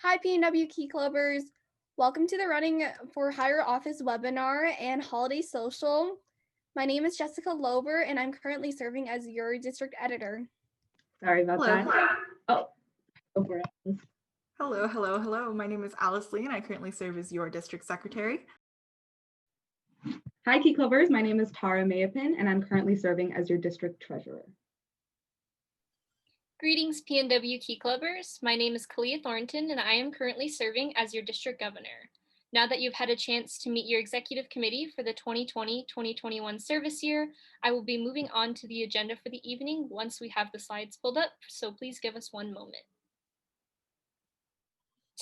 Hi, PNW Key Clubbers. Welcome to the Running for Higher Office webinar and holiday social. My name is Jessica Lober, and I'm currently serving as your district editor. Sorry about that. Oh, over. Hello. My name is Alice Lee, and I currently serve as your district secretary. Hi, Key Clubbers. My name is Tara Mayapin, and I'm currently serving as your district treasurer. Greetings, PNW Key Clubbers. My name is Kalia Thornton, and I am currently serving as your district governor. Now that you've had a chance to meet your executive committee for the 2020-2021 service year, I will be moving on to the agenda for the evening once we have the slides pulled up, so please give us one moment.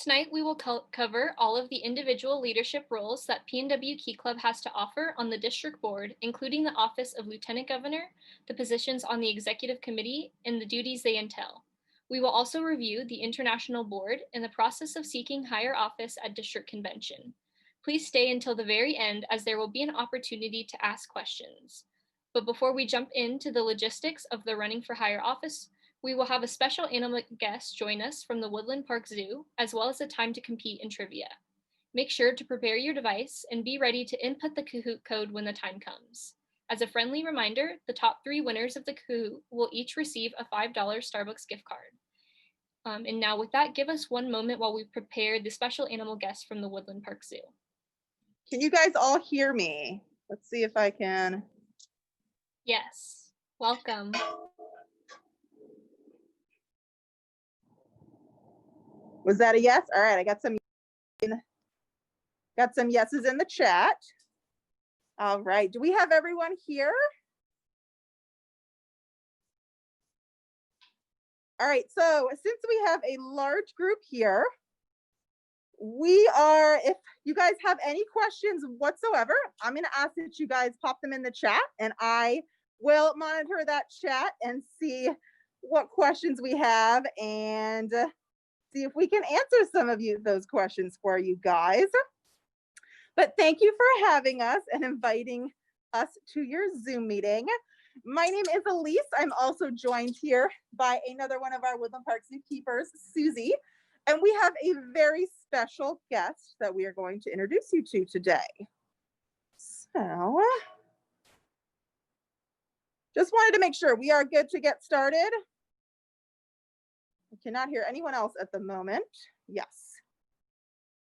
Tonight, we will cover all of the individual leadership roles that PNW Key Club has to offer on the district board, including the office of Lieutenant Governor, the positions on the executive committee, and the duties they entail. We will also review the international board and the process of seeking higher office at district convention. Please stay until the very end, as there will be an opportunity to ask questions. But before we jump into the logistics of the running for higher office, we will have a special animal guest join us from the Woodland Park Zoo, as well as a time to compete in trivia. Make sure to prepare your device and be ready to input the Kahoot code when the time comes. As a friendly reminder, the top 3 winners of the Kahoot will each receive a $5 Starbucks gift card. And now with that, give us one moment while we prepare the special animal guest from the Woodland Park Zoo. Can you guys all hear me? Let's see if I can. Yes, welcome. Was that a yes? All right, I got some yeses in the chat. All right, do we have everyone here? All right, so since we have a large group here, if you guys have any questions whatsoever, I'm gonna ask that you guys pop them in the chat, and I will monitor that chat and see what questions we have and see if we can answer some of those questions for you guys. But thank you for having us and inviting us to your Zoom meeting. My name is Elise. I'm also joined here by another one of our Woodland Park Zookeepers, Susie. And we have a very special guest that we are going to introduce you to today. So, just wanted to make sure we are good to get started. I cannot hear anyone else at the moment. Yes.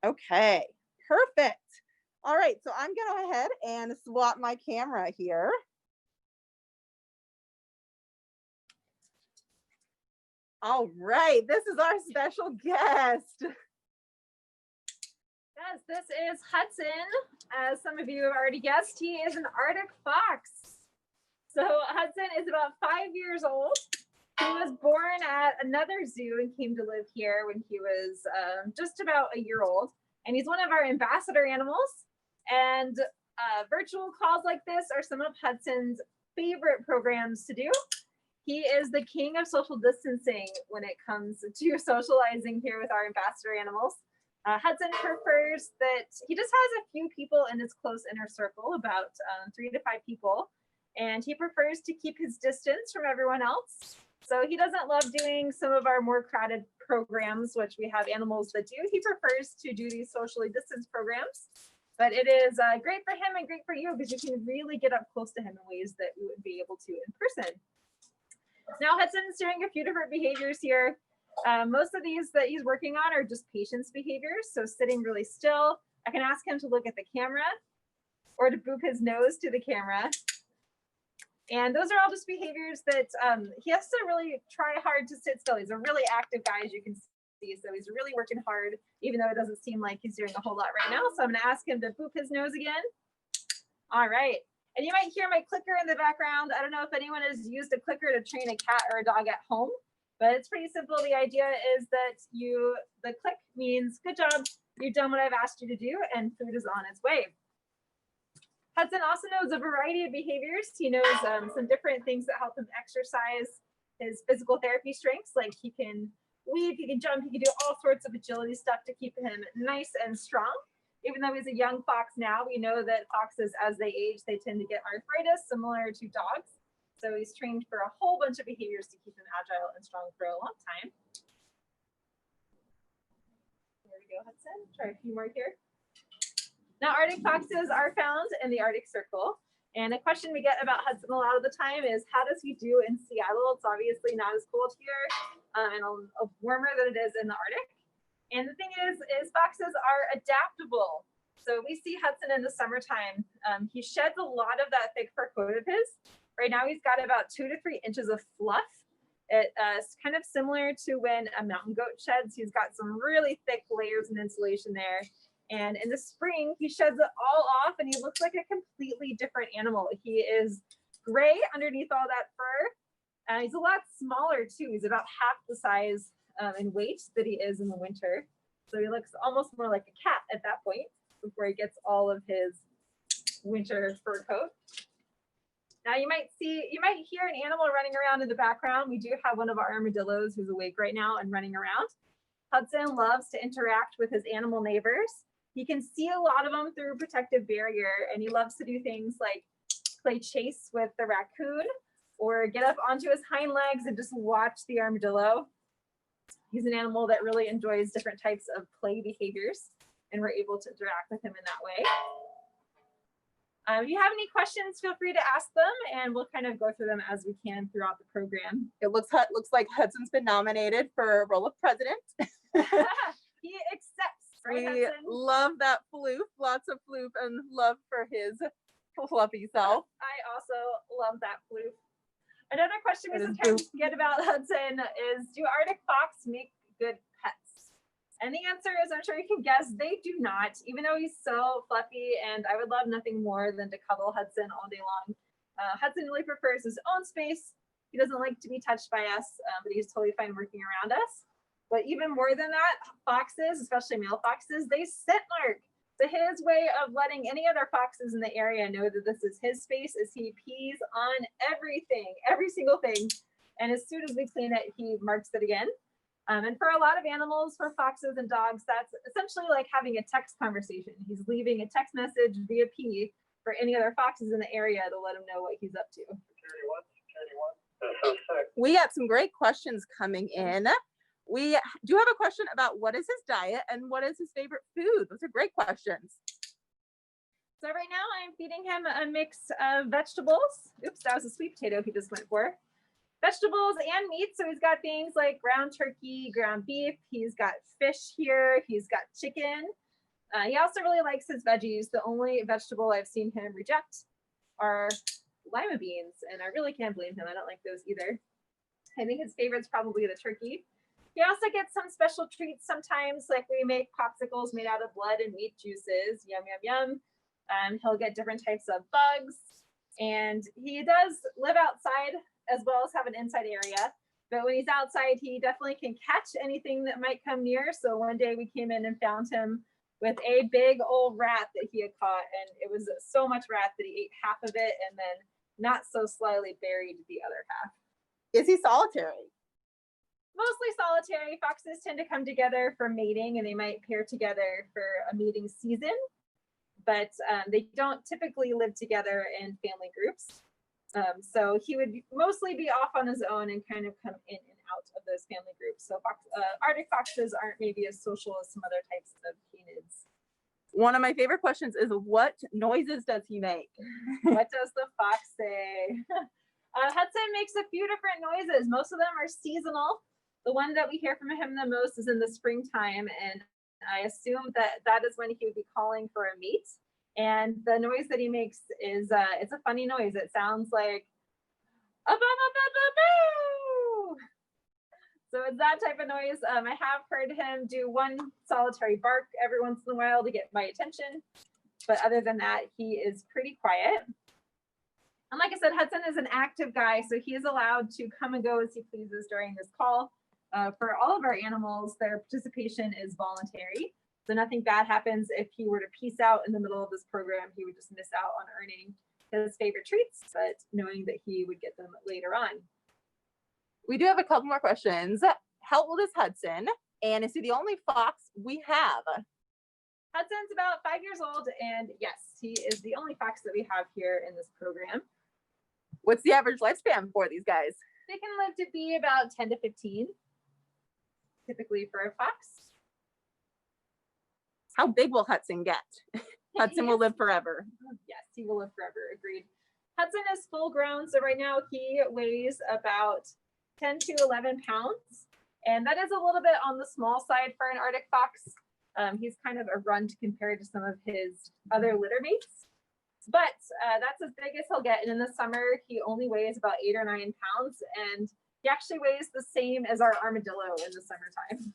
Okay, perfect. All right, so I'm gonna go ahead and swap my camera here. All right, this is our special guest. Yes, this is Hudson. As some of you have already guessed, he is an Arctic fox. So Hudson is about 5 years old. He was born at another zoo and came to live here when he was just about a year old. And he's one of our ambassador animals. And virtual calls like this are some of Hudson's favorite programs to do. He is the king of social distancing when it comes to socializing here with our ambassador animals. Hudson prefers that he just has a few people in his close inner circle, about 3 to 5 people. And he prefers to keep his distance from everyone else. So he doesn't love doing some of our more crowded programs, which we have animals that do. He prefers to do these socially distanced programs. But it is great for him and great for you because you can really get up close to him in ways that we wouldn't be able to in person. Now Hudson's doing a few different behaviors here. Most of these that he's working on are just patience behaviors. So sitting really still. I can ask him to look at the camera or to boop his nose to the camera. And those are all just behaviors that he has to really try hard to sit still. He's a really active guy, as you can see. So he's really working hard, even though it doesn't seem like he's doing a whole lot right now. So I'm gonna ask him to boop his nose again. All right. And you might hear my clicker in the background. I don't know if anyone has used a clicker to train a cat or a dog at home, but it's pretty simple. The idea is that the click means good job, you've done what I've asked you to do, and food is on its way. Hudson also knows a variety of behaviors. He knows some different things that help him exercise his physical therapy strengths, like he can weave, he can jump, he can do all sorts of agility stuff to keep him nice and strong. Even though he's a young fox now, we know that foxes, as they age, they tend to get arthritis, similar to dogs. So he's trained for a whole bunch of behaviors to keep him agile and strong for a long time. There we go, Hudson. Try a few more here. Now, Arctic foxes are found in the Arctic Circle. And a question we get about Hudson a lot of the time is, how does he do in Seattle? It's obviously not as cold here and warmer than it is in the Arctic. And the thing is foxes are adaptable. So we see Hudson in the summertime. He sheds a lot of that thick fur coat of his. Right now, he's got about 2 to 3 inches of fluff. It's kind of similar to when a mountain goat sheds. He's got some really thick layers and insulation there. And in the spring, he sheds it all off and he looks like a completely different animal. He is gray underneath all that fur. He's a lot smaller too. He's about half the size in weight that he is in the winter. So he looks almost more like a cat at that point before he gets all of his winter fur coat. Now you might hear an animal running around in the background. We do have one of our armadillos who's awake right now and running around. Hudson loves to interact with his animal neighbors. He can see a lot of them through a protective barrier, and he loves to do things like play chase with the raccoon or get up onto his hind legs and just watch the armadillo. He's an animal that really enjoys different types of play behaviors, and we're able to interact with him in that way. If you have any questions, feel free to ask them, and we'll kind of go through them as we can throughout the program. It looks like Hudson's been nominated for a role of president. He accepts, right, We Hudson? love that floof, lots of floof and love for his fluffy self. I also love that floof. Another question we That is sometimes get about Hudson is, do Arctic fox make good pets? And the answer is, I'm sure you can guess, they do not, even though he's so fluffy, and I would love nothing more than to cuddle Hudson all day long. Hudson really prefers his own space. He doesn't like to be touched by us, but he's totally fine working around us. But even more than that, foxes, especially male foxes, they scent mark. So his way of letting any other foxes in the area know that this is his space is he pees on everything, every single thing. And as soon as we clean it, he marks it again. And for a lot of animals, for foxes and dogs, that's essentially like having a text conversation. He's leaving a text message via pee for any other foxes in the area to let him know what he's up to. We got some great questions coming in. We do have a question about what is his diet and what is his favorite food. Those are great questions. So right now I'm feeding him a mix of vegetables. Oops, that was a sweet potato he just went for. Vegetables and meat. So he's got things like ground turkey, ground beef. He's got fish here. He's got chicken. He also really likes his veggies. The only vegetable I've seen him reject are lima beans, and I really can't blame him. I don't like those either. I think his favorite's probably the turkey. He also gets some special treats sometimes, like we make popsicles made out of blood and meat juices. Yum, yum, yum. He'll get different types of bugs. And he does live outside as well as have an inside area. But when he's outside, he definitely can catch anything that might come near. So one day we came in and found him with a big old rat that he had caught. And it was so much rat that he ate half of it and then not so slyly buried the other half. Is he solitary? Mostly solitary. Foxes tend to come together for mating, and they might pair together for a mating season, but they don't typically live together in family groups. So he would mostly be off on his own and kind of come in and out of those family groups. So Arctic foxes aren't maybe as social as some other types of canids. One of my favorite questions is, what noises does he make? What does the fox say? Hudson makes a few different noises. Most of them are seasonal. The one that we hear from him the most is in the springtime, and I assume that is when he would be calling for a mate. And the noise that he makes is it's a funny noise. It sounds like a ba ba ba ba boo. So it's that type of noise. I have heard him do one solitary bark every once in a while to get my attention, but other than that, he is pretty quiet. And like I said, Hudson is an active guy, so he is allowed to come and go as he pleases during this call. For all of our animals, their participation is voluntary. So nothing bad happens if he were to peace out in the middle of this program. He would just miss out on earning his favorite treats, but knowing that he would get them later on. We do have a couple more questions. How old is Hudson? And is he the only fox we have? Hudson's about 5 years old, and yes, he is the only fox that we have here in this program. What's the average lifespan for these guys? They can live to be about 10 to 15, typically for a fox. How big will Hudson get? Hudson will live forever. Yes, he will live forever. Agreed. Hudson is full grown, so right now he weighs about 10 to 11 pounds, and that is a little bit on the small side for an Arctic fox. He's kind of a runt compared to some of his other litter mates, but that's as big as he'll get. And in the summer, he only weighs about 8 or 9 pounds, and he actually weighs the same as our armadillo in the summertime.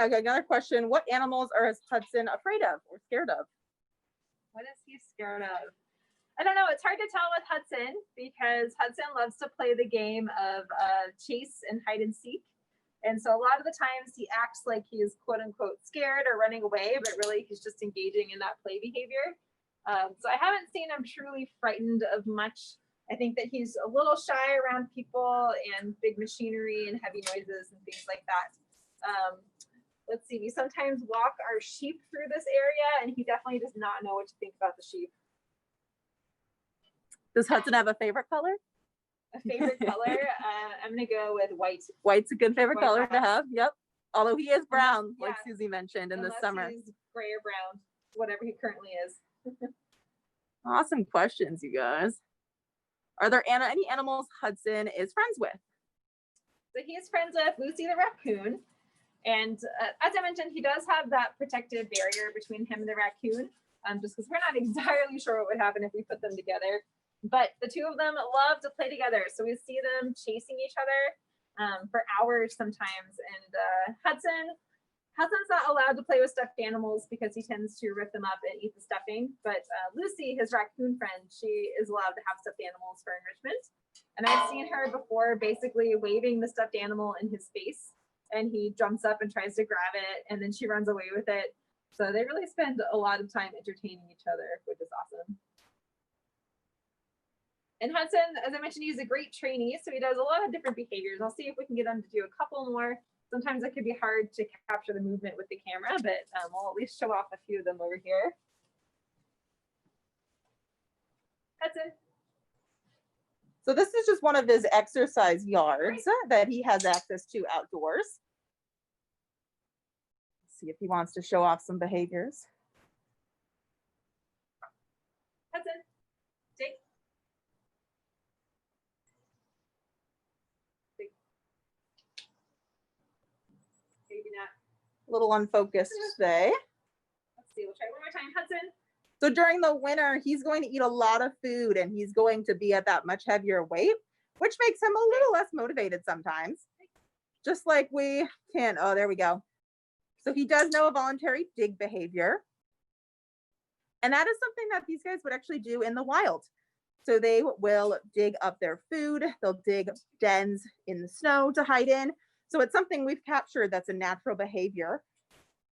Okay, another question. What animals is Hudson afraid of or scared of? What is he scared of? I don't know. It's hard to tell with Hudson because Hudson loves to play the game of chase and hide and seek. And so a lot of the times he acts like he is quote unquote scared or running away, but really he's just engaging in that play behavior. So I haven't seen him truly frightened of much. I think that he's a little shy around people and big machinery and heavy noises and things like that. Let's see, we sometimes walk our sheep through this area and he definitely does not know what to think about the sheep. Does Hudson have a favorite color? A favorite color? I'm gonna go with white. White's a good favorite White color to have. Yep. Although he is brown, like yeah. Susie mentioned in the Unless summer. he's gray or brown, whatever he currently is. Awesome questions, you guys. Are there any animals Hudson is friends with? So he is friends with Lucy the raccoon. And as I mentioned, he does have that protective barrier between him and the raccoon, just because we're not entirely sure what would happen if we put them together. But the two of them love to play together. So we see them chasing each other for hours sometimes. And Hudson's not allowed to play with stuffed animals because he tends to rip them up and eat the stuffing. But Lucy, his raccoon friend, she is allowed to have stuffed animals for enrichment. And I've seen her before basically waving the stuffed animal in his face. And he jumps up and tries to grab it, and then she runs away with it. So they really spend a lot of time entertaining each other, which is awesome. And Hudson, as I mentioned, he's a great trainee, so he does a lot of different behaviors. I'll see if we can get him to do a couple more. Sometimes it could be hard to capture the movement with the camera, but we'll at least show off a few of them over here. Hudson. So this is just one of his exercise yards that he has access to outdoors. Let's see if he wants to show off some behaviors. Hudson, Jake. Maybe not. A little unfocused today. Let's see, we'll try one more time. Hudson. So during the winter, he's going to eat a lot of food and he's going to be at that much heavier weight, which makes him a little less motivated sometimes. Just like we can, oh, there we go. So he does know a voluntary dig behavior. And that is something that these guys would actually do in the wild. So they will dig up their food. They'll dig dens in the snow to hide in. So it's something we've captured that's a natural behavior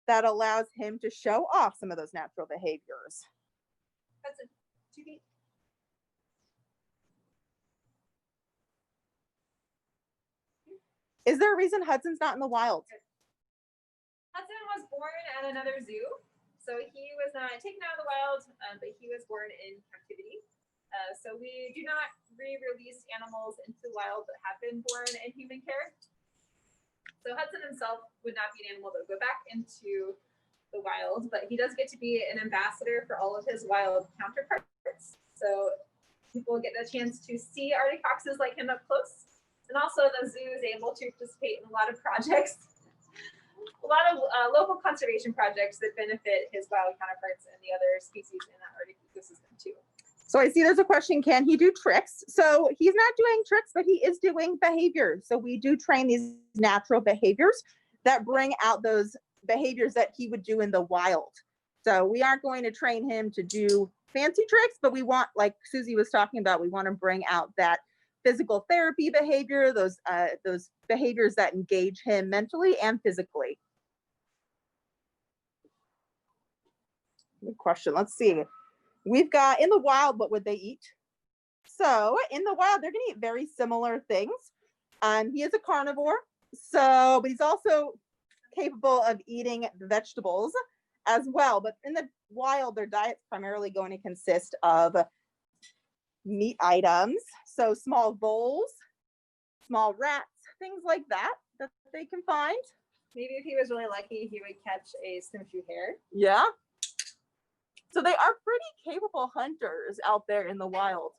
that allows him to show off some of those natural behaviors. That's a 2 feet. Is there a reason Hudson's not in the wild? Hudson was born at another zoo. So he was not taken out of the wild, but he was born in captivity. So we do not re-release animals into the wild that have been born in human care. So Hudson himself would not be an animal that would go back into the wild, but he does get to be an ambassador for all of his wild counterparts. So people get the chance to see Arctic foxes like him up close. And also the zoo is able to participate in a lot of projects, a lot of local conservation projects that benefit his wild counterparts and the other species in that Arctic ecosystem too. So I see there's a question, can he do tricks? So he's not doing tricks, but he is doing behaviors. So we do train these natural behaviors that bring out those behaviors that he would do in the wild. So we aren't going to train him to do fancy tricks, but we want, like Susie was talking about, we want to bring out that physical therapy behavior, those behaviors that engage him mentally and physically. Good question. Let's see. We've got in the wild, what would they eat? So in the wild, they're going to eat very similar things. He is a carnivore, but he's also capable of eating vegetables as well. But in the wild, their diet's primarily going to consist of meat items. So small voles, small rats, things like that they can find. Maybe if he was really lucky, he would catch a snowshoe hare. Yeah. So they are pretty capable hunters out there in the wild.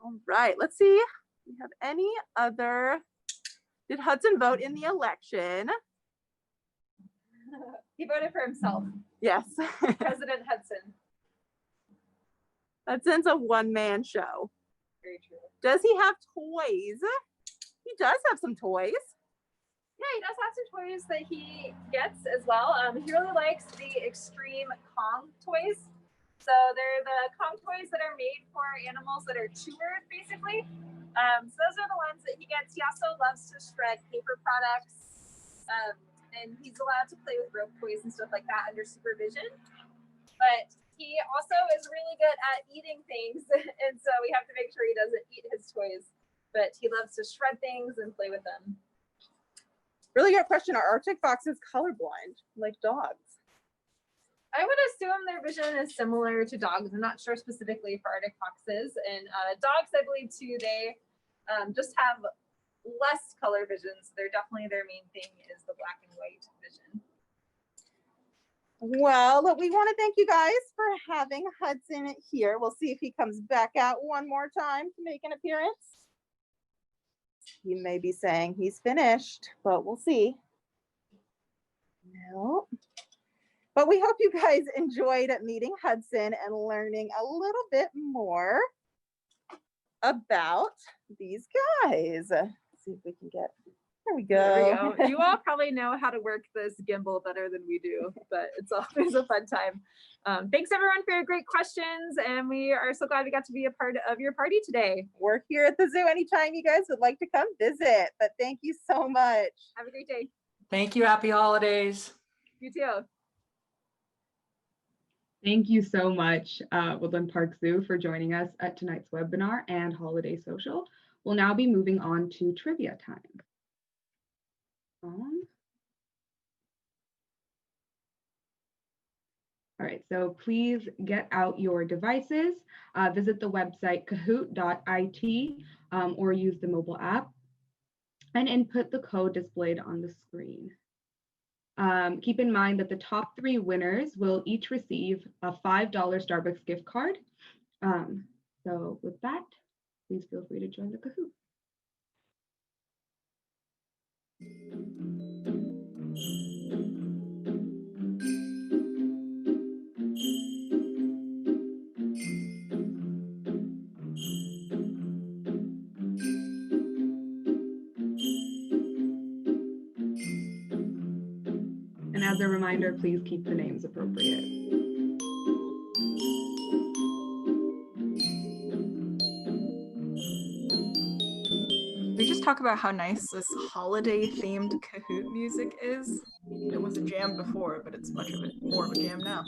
All right, let's see. Do we have any other? Did Hudson vote in the election? He voted for himself. Yes. President Hudson. Hudson's a one-man show. Very true. Does he have toys? He does have some toys. Yeah, he does have some toys that he gets as well. He really likes the extreme Kong toys. So they're the Kong toys that are made for animals that are chewers, basically. So those are the ones that he gets. He also loves to shred paper products. And he's allowed to play with rope toys and stuff like that under supervision. But he also is really good at eating things. And so we have to make sure he doesn't eat his toys. But he loves to shred things and play with them. Really good question. Are Arctic foxes colorblind like dogs? I would assume their vision is similar to dogs. I'm not sure specifically for Arctic foxes. And dogs, I believe, too, they just have less color vision. So they're definitely, their main thing is the black and white vision. Well, we want to thank you guys for having Hudson here. We'll see if he comes back out one more time to make an appearance. He may be saying he's finished, but we'll see. No. But we hope you guys enjoyed meeting Hudson and learning a little bit more about these guys. Let's see if we can get, there we go. There we go. You all probably know how to work this gimbal better than we do, but it's always a fun time. Thanks everyone for your great questions, and we are so glad we got to be a part of your party today. We're here at the zoo anytime you guys would like to come visit, but thank you so much. Have a great day. Thank you. Happy holidays. You too. Thank you so much, Woodland Park Zoo, for joining us at tonight's webinar and holiday social. We'll now be moving on to trivia time. All right, so please get out your devices, visit the website kahoot.it or use the mobile app and input the code displayed on the screen. Keep in mind that the top 3 winners will each receive a $5 Starbucks gift card. So with that, please feel free to join the Kahoot. And as a reminder, please keep the names appropriate. We just talk about how nice this holiday themed Kahoot music is. It was a jam before, but it's much of it more of a jam now.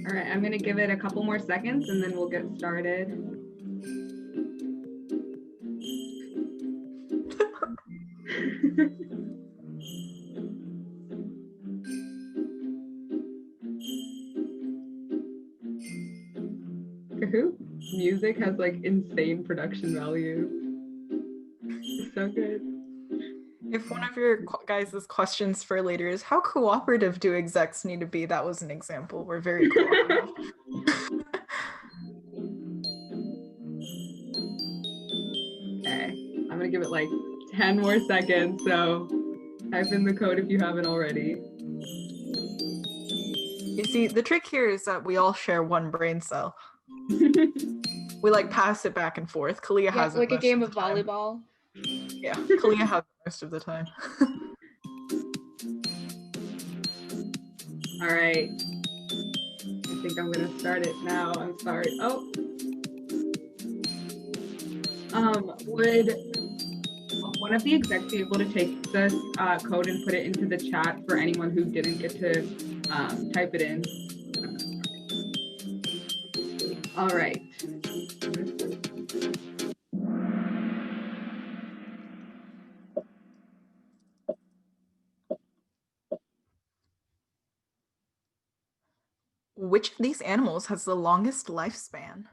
All right, I'm gonna give it a couple more seconds and then we'll get started. Kahoot music has like insane production value. It's so good. If one of your guys' questions for later is how cooperative do execs need to be, that was an example. We're very cooperative. give it like 10 more seconds, so type in the code if you haven't already. You see, the trick here is that we all share one brain cell. We like pass it back and forth. Kalia has it like a most game of of the time. volleyball. Yeah, Kalia has it most of the time. All right. I think I'm gonna start it now. I'm sorry. Oh. Would one of the execs be able to take this code and put it into the chat for anyone who didn't get to type it in? All right. Which of these animals has the longest lifespan?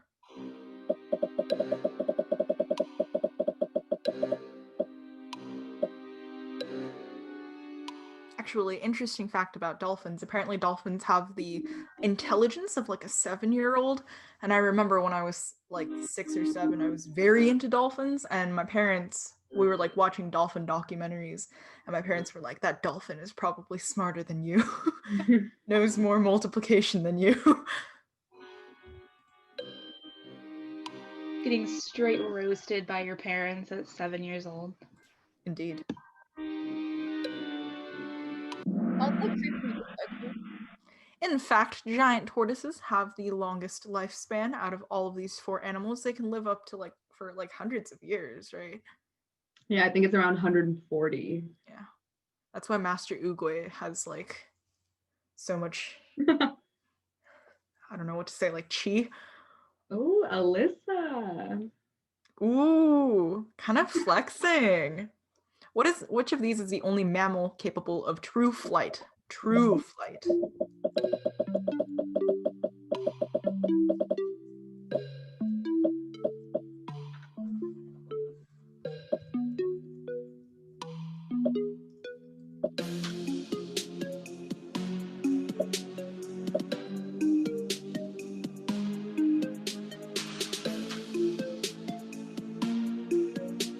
Actually, interesting fact about dolphins. Apparently dolphins have the intelligence of like a 7-year-old. And I remember when I was like 6 or 7, I was very into dolphins, and my parents, we were like watching dolphin documentaries, and my parents were like, that dolphin is probably smarter than you. Knows more multiplication than you. Getting straight roasted by your parents at 7 years old. Indeed. That's like creepy music. In fact, giant tortoises have the longest lifespan out of all of these 4 animals. They can live up to like for like hundreds of years, right? Yeah, I think it's around 140. Yeah. That's why Master Oogway has like so much I don't know what to say, like chi. Oh, Alyssa. Ooh, kind of flexing. Which of these is the only mammal capable of true flight? True flight.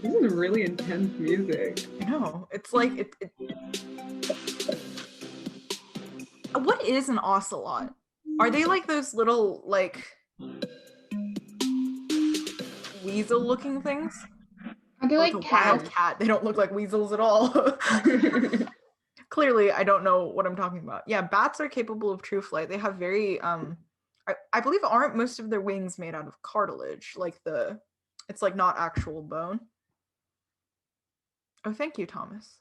This is really intense music. I know. It's like what is an ocelot? Are they like those little like weasel looking things? Are they Or like it's a wild cats? cat. They don't look like weasels at all. Clearly, I don't know what I'm talking about. Yeah, bats are capable of true flight. They have very I believe aren't most of their wings made out of cartilage, like it's like not actual bone. Oh, thank you, Thomas.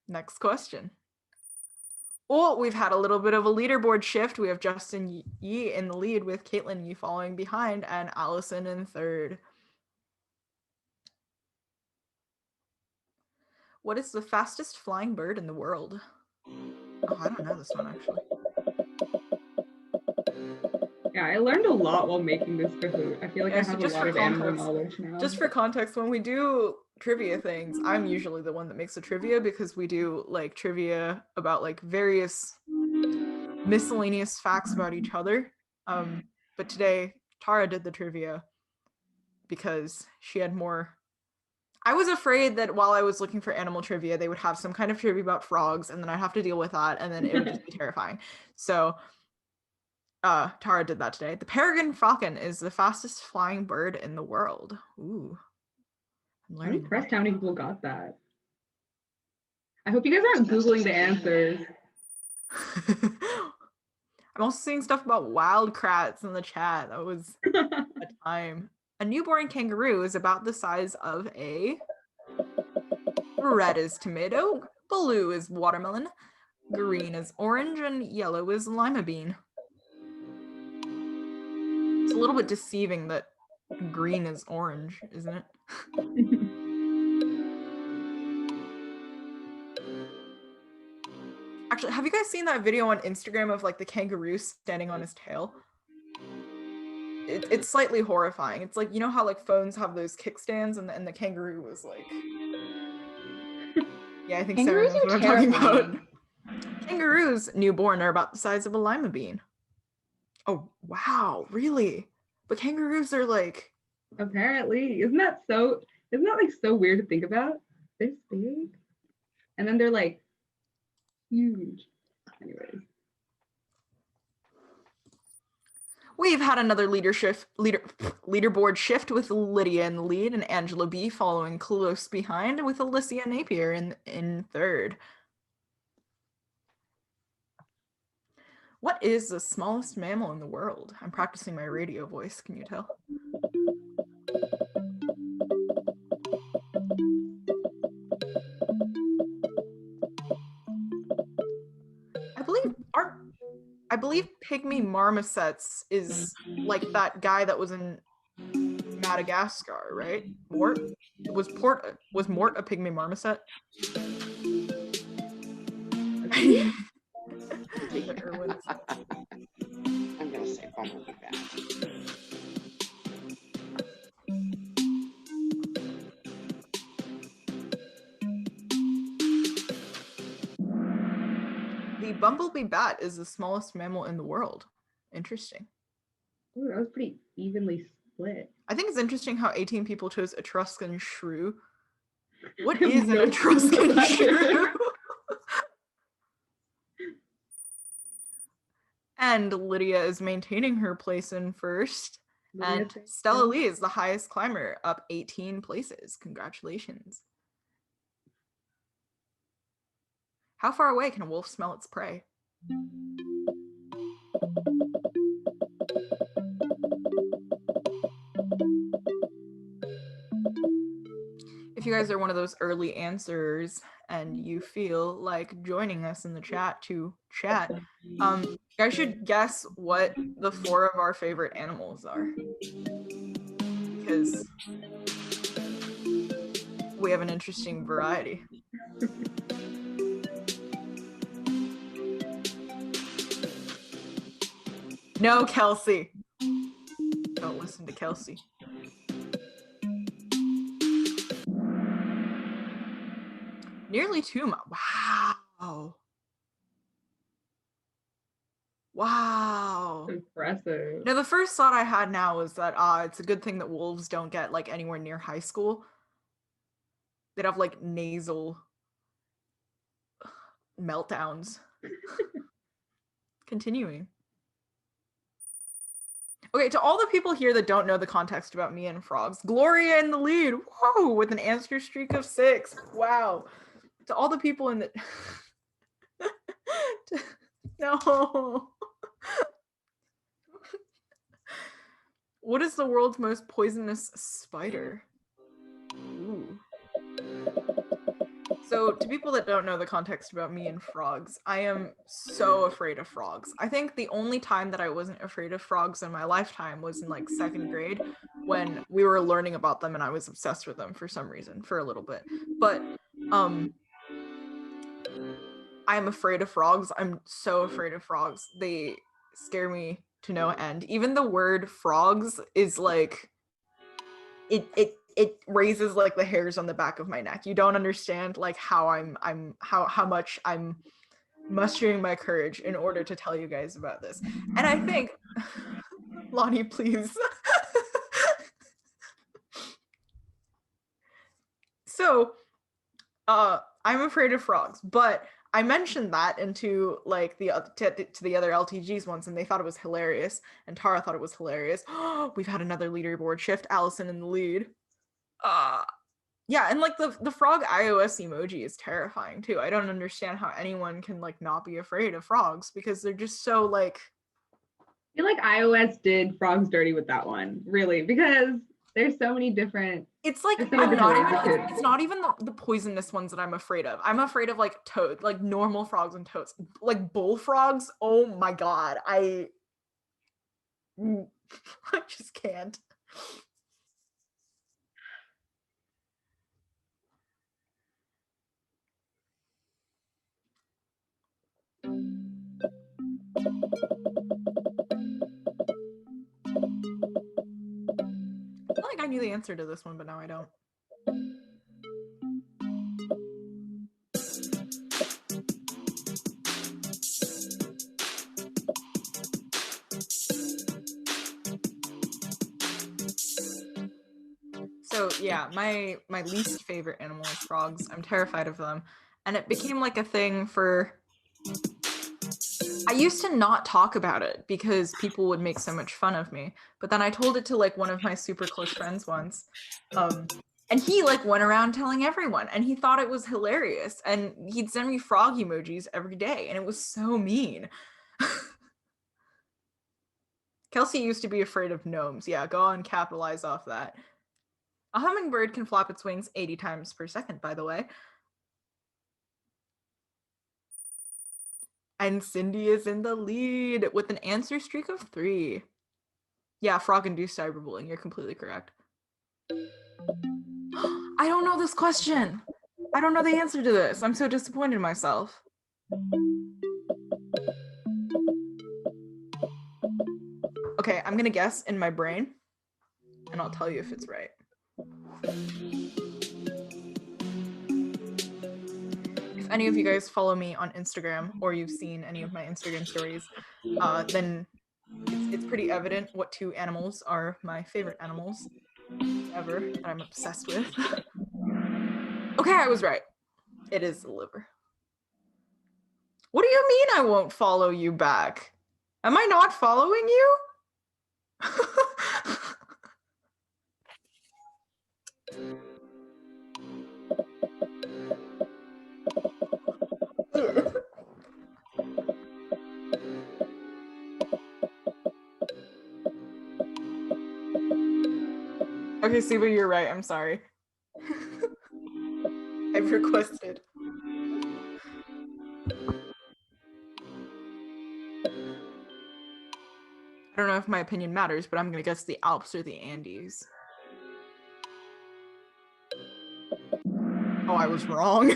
Next question. Oh, we've had a little bit of a leaderboard shift. We have Justin Yee in the lead with Caitlin Yee following behind and Allison in third. What is the fastest flying bird in the world? Oh, I don't know this one actually. Yeah, I learned a lot while making this Kahoot. I feel like I have a lot of animal knowledge now. Just for context, when we do trivia things, I'm usually the one that makes the trivia because we do like trivia about like various miscellaneous facts about each other. But today Tara did the trivia because she had more. I was afraid that while I was looking for animal trivia, they would have some kind of trivia about frogs, and then I'd have to deal with that, and then it would just be terrifying. So Tara did that today. The peregrine falcon is the fastest flying bird in the world. Ooh. I'm impressed how many people got that. I hope you guys aren't Googling the answers. I'm also seeing stuff about wild krats in the chat. That was a time. A newborn kangaroo is about the size of a red is tomato, blue is watermelon, green is orange, and yellow is lima bean. It's a little bit deceiving that green is orange, isn't it? Actually, have you guys seen that video on Instagram of like the kangaroo standing on his tail? It's slightly horrifying. It's like, you know how like phones have those kickstands and the kangaroo was like... Yeah, I think Sarah knows what I'm talking about. Kangaroos, newborn, are about the size of a lima bean. Oh, wow, really? But kangaroos are like Apparently. Isn't that like so weird to think about? This big? And then they're like huge. Anyways. We've had another leaderboard shift with Lydia in the lead and Angela B following close behind with Alicia Napier in third. What is the smallest mammal in the world? I'm practicing my radio voice, can you tell? I believe pygmy marmosets is like that guy that was in Madagascar, right? Mort? Was Mort a pygmy marmoset? I'm gonna say Bumblebee Bat. The bumblebee bat is the smallest mammal in the world. Interesting. Ooh, that was pretty evenly split. I think it's interesting how 18 people chose Etruscan shrew. What is an Etruscan shrew? And Lydia is maintaining her place in first. And Stella Lee is the highest climber, up 18 places. Congratulations. How far away can a wolf smell its prey? If you guys are one of those early answers and you feel like joining us in the chat to chat, you guys should guess what the 4 of our favorite animals are. Because we have an interesting variety. No, Kelsey. Don't listen to Kelsey. Nearly 2 miles. Wow. Wow. Impressive. Now, the first thought I had now was that it's a good thing that wolves don't get like anywhere near high school. They'd have like nasal meltdowns. Continuing. Okay, to all the people here that don't know the context about me and frogs, Gloria in the lead, whoa, with an answer streak of 6. Wow. To all the people in the no. What is the world's most poisonous spider? Ooh. So to people that don't know the context about me and frogs, I am so afraid of frogs. I think the only time that I wasn't afraid of frogs in my lifetime was in like 2nd grade when we were learning about them and I was obsessed with them for some reason for a little bit. But I'm afraid of frogs. I'm so afraid of frogs. They scare me to no end. Even the word frogs is like it raises like the hairs on the back of my neck. You don't understand like how how much I'm mustering my courage in order to tell you guys about this. And I think Lonnie, please. So I'm afraid of frogs, but I mentioned that into like to the other LTGs once, and they thought it was hilarious, and Tara thought it was hilarious. We've had another leaderboard shift. Allison in the lead. Yeah, and like the frog iOS emoji is terrifying too. I don't understand how anyone can like not be afraid of frogs because they're just so like. I feel like iOS did frogs dirty with that one, really, because there's so many different. It's like it's not even the poisonous ones that I'm afraid of. I'm afraid of like toads, like normal frogs and toads, like bullfrogs. Oh my god, I just can't. I feel like I knew the answer to this one, but now I don't. So yeah, my least favorite animal is frogs. I'm terrified of them. And it became like a thing for I used to not talk about it because people would make so much fun of me. But then I told it to like one of my super close friends once. And he like went around telling everyone and he thought it was hilarious. And he'd send me frog emojis every day and it was so mean. Kelsey used to be afraid of gnomes. Yeah, go on, capitalize off that. A hummingbird can flap its wings 80 times per second, by the way. And Cindy is in the lead with an answer streak of 3. Yeah, frog-induced cyberbullying. You're completely correct. I don't know this question. I don't know the answer to this. I'm so disappointed in myself. Okay, I'm gonna guess in my brain, and I'll tell you if it's right. If any of you guys follow me on Instagram or you've seen any of my Instagram stories, then it's pretty evident what 2 animals are my favorite animals ever that I'm obsessed with. Okay, I was right. It is the liver. What do you mean I won't follow you back? Am I not following you? Okay, Siva, you're right. I'm sorry. I've requested. I don't know if my opinion matters, but I'm gonna guess the Alps or the Andes. Oh, I was wrong.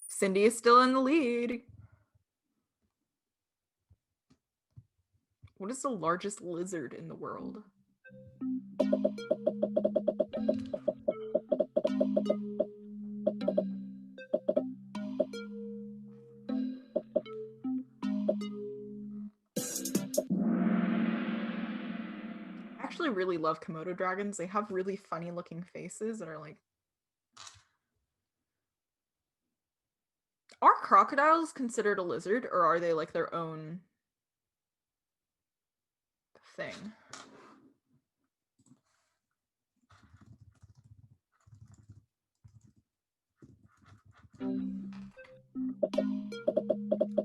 Cindy is still in the lead. What is the largest lizard in the world? I actually really love Komodo dragons. They have really funny looking faces that are like... Are crocodiles considered a lizard, or are they like their own thing?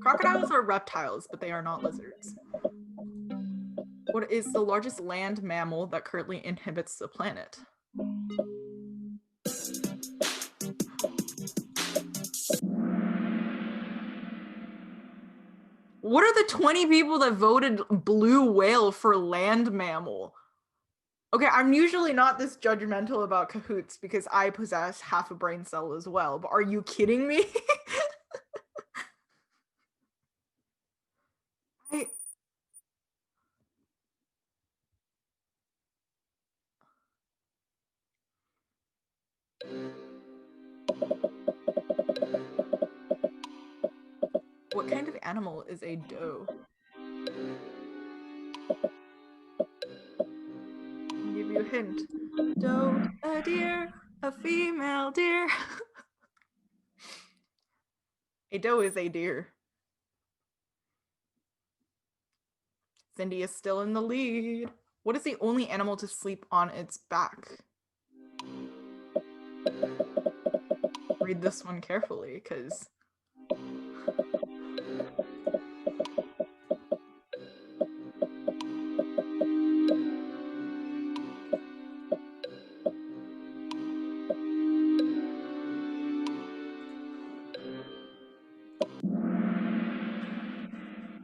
Crocodiles are reptiles, but they are not lizards. What is the largest land mammal that currently inhabits the planet? What are the 20 people that voted blue whale for land mammal? Okay, I'm usually not this judgmental about cahoots because I possess half a brain cell as well, but are you kidding me? What kind of animal is a doe? I'll give you a hint. Doe, a deer, a female deer. A doe is a deer. Cindy is still in the lead. What is the only animal to sleep on its back? Read this one carefully, because...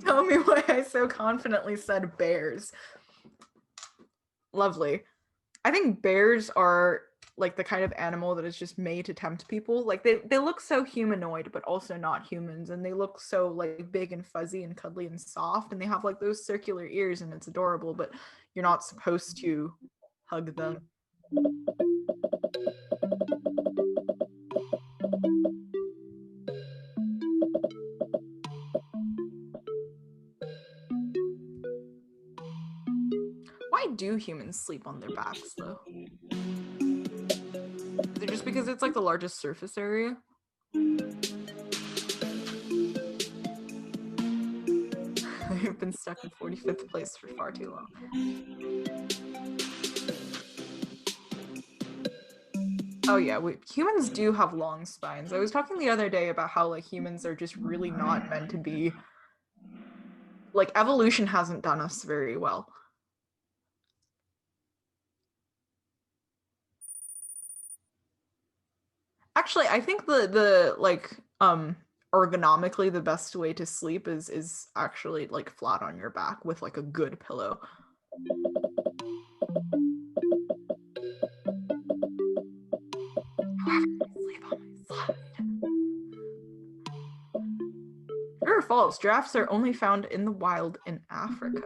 Tell me why I so confidently said bears. Lovely. I think bears are like the kind of animal that is just made to tempt people. Like they look so humanoid, but also not humans. And they look so like big and fuzzy and cuddly and soft. And they have like those circular ears and it's adorable, but you're not supposed to hug them. Why do humans sleep on their backs, though? Is it just because it's like the largest surface area? They've been stuck in 45th place for far too long. Oh yeah, humans do have long spines. I was talking the other day about how like humans are just really not meant to be, like evolution hasn't done us very well. Actually, I think the like ergonomically the best way to sleep is actually like flat on your back with like a good pillow. Sleep on my side. True or false? Giraffes are only found in the wild in Africa.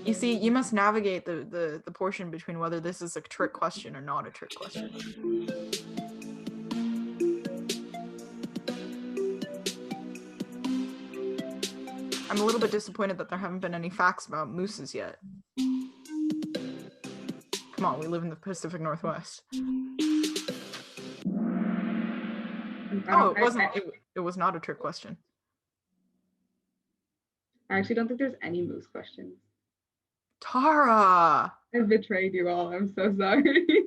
You see, you must navigate the portion between whether this is a trick question or not a trick question. I'm a little bit disappointed that there haven't been any facts about mooses yet. Come on, we live in the Pacific Northwest. Oh, it wasn't. It was not a trick question. I actually don't think there's any moose questions. Tara! I betrayed you all. I'm so sorry. Do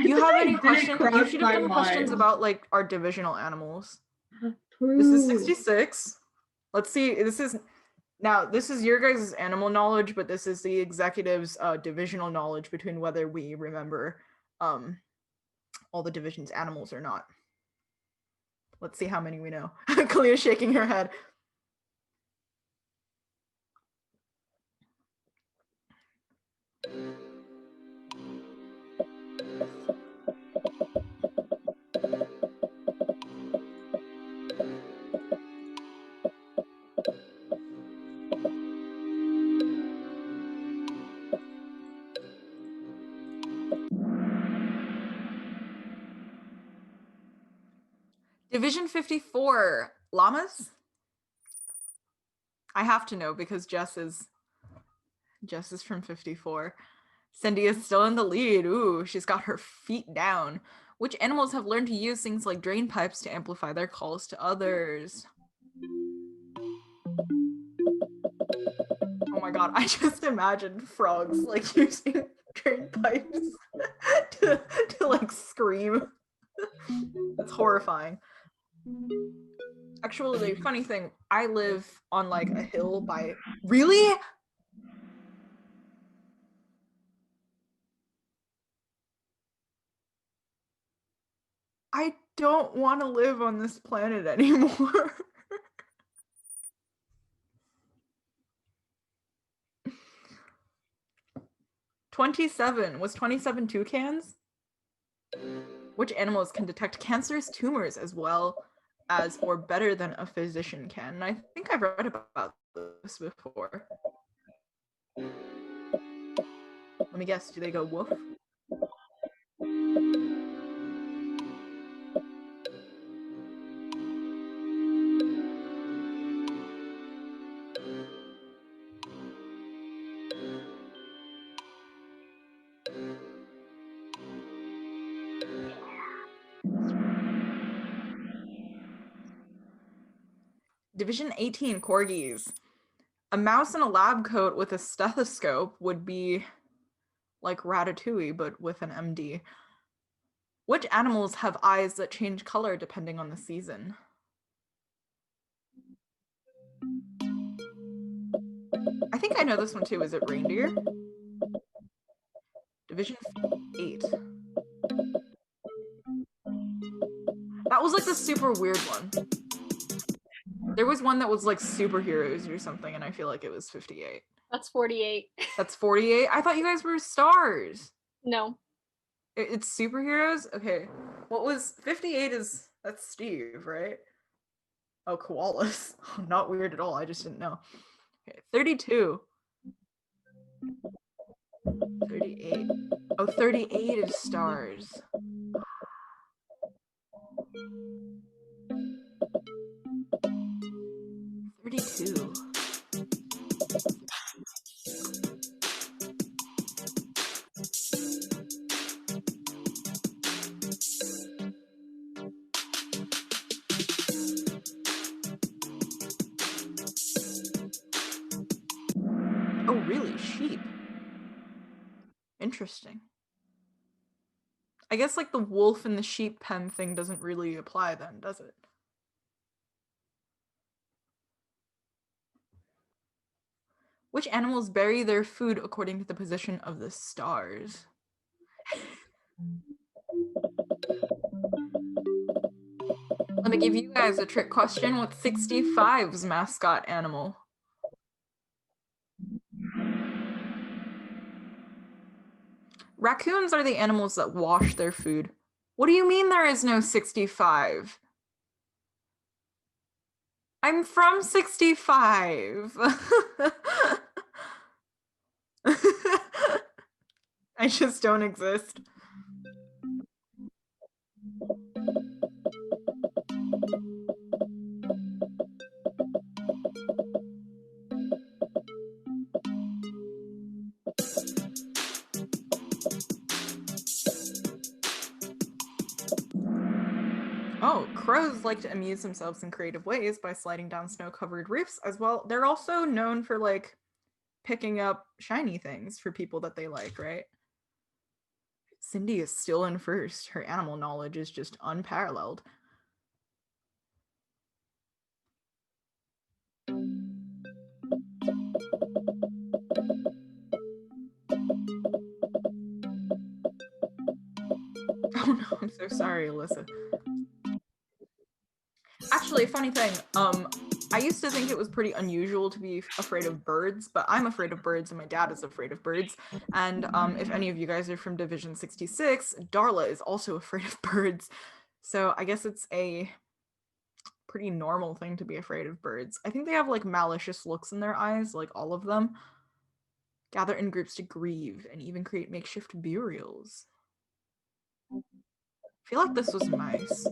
you have any questions? You should have done questions about like our divisional animals. True. This is 66. Let's see. This is your guys' animal knowledge, but this is the executive's divisional knowledge between whether we remember all the division's animals or not. Let's see how many we know. Kalia's shaking her head. Division 54, llamas? I have to know because Jess is from 54. Cindy is still in the lead. Ooh, she's got her feet down. Which animals have learned to use things like drain pipes to amplify their calls to others? Oh my god, I just imagined frogs like using drain pipes to like scream. That's horrifying. Actually, funny thing, I live on like a hill by... Really? I don't want to live on this planet anymore. Was 27 toucans? Which animals can detect cancerous tumors as well as or better than a physician can? And I think I've read about this before. Let me guess, do they go woof? Division 18, corgis. A mouse in a lab coat with a stethoscope would be like Ratatouille, but with an MD. Which animals have eyes that change color depending on the season? I think I know this one too. Is it reindeer? Division 8. That was like the super weird one. There was one that was like superheroes or something, and I feel like it was 58. That's 48. That's 48? I thought you guys were stars. No. It's superheroes? Okay. What was 58 that's Steve, right? Oh, koalas. Not weird at all. I just didn't know. Okay, 32. 38. Oh, 38 is stars. 32. Interesting. I guess like the wolf in the sheep pen thing doesn't really apply then, does it? Which animals bury their food according to the position of the stars? Let me give you guys a trick question. What's 65's mascot animal? Raccoons are the animals that wash their food. What do you mean there is no 65? I'm from 65. I just don't exist. Oh, crows like to amuse themselves in creative ways by sliding down snow-covered roofs as well. They're also known for like picking up shiny things for people that they like, right? Cindy is still in first. Her animal knowledge is just unparalleled. Oh no, I'm so sorry, Alyssa. Actually, funny thing, I used to think it was pretty unusual to be afraid of birds, but I'm afraid of birds and my dad is afraid of birds. And if any of you guys are from Division 66, Darla is also afraid of birds. So I guess it's a pretty normal thing to be afraid of birds. I think they have like malicious looks in their eyes, like all of them. Gather in groups to grieve and even create makeshift burials. I feel like this was mice.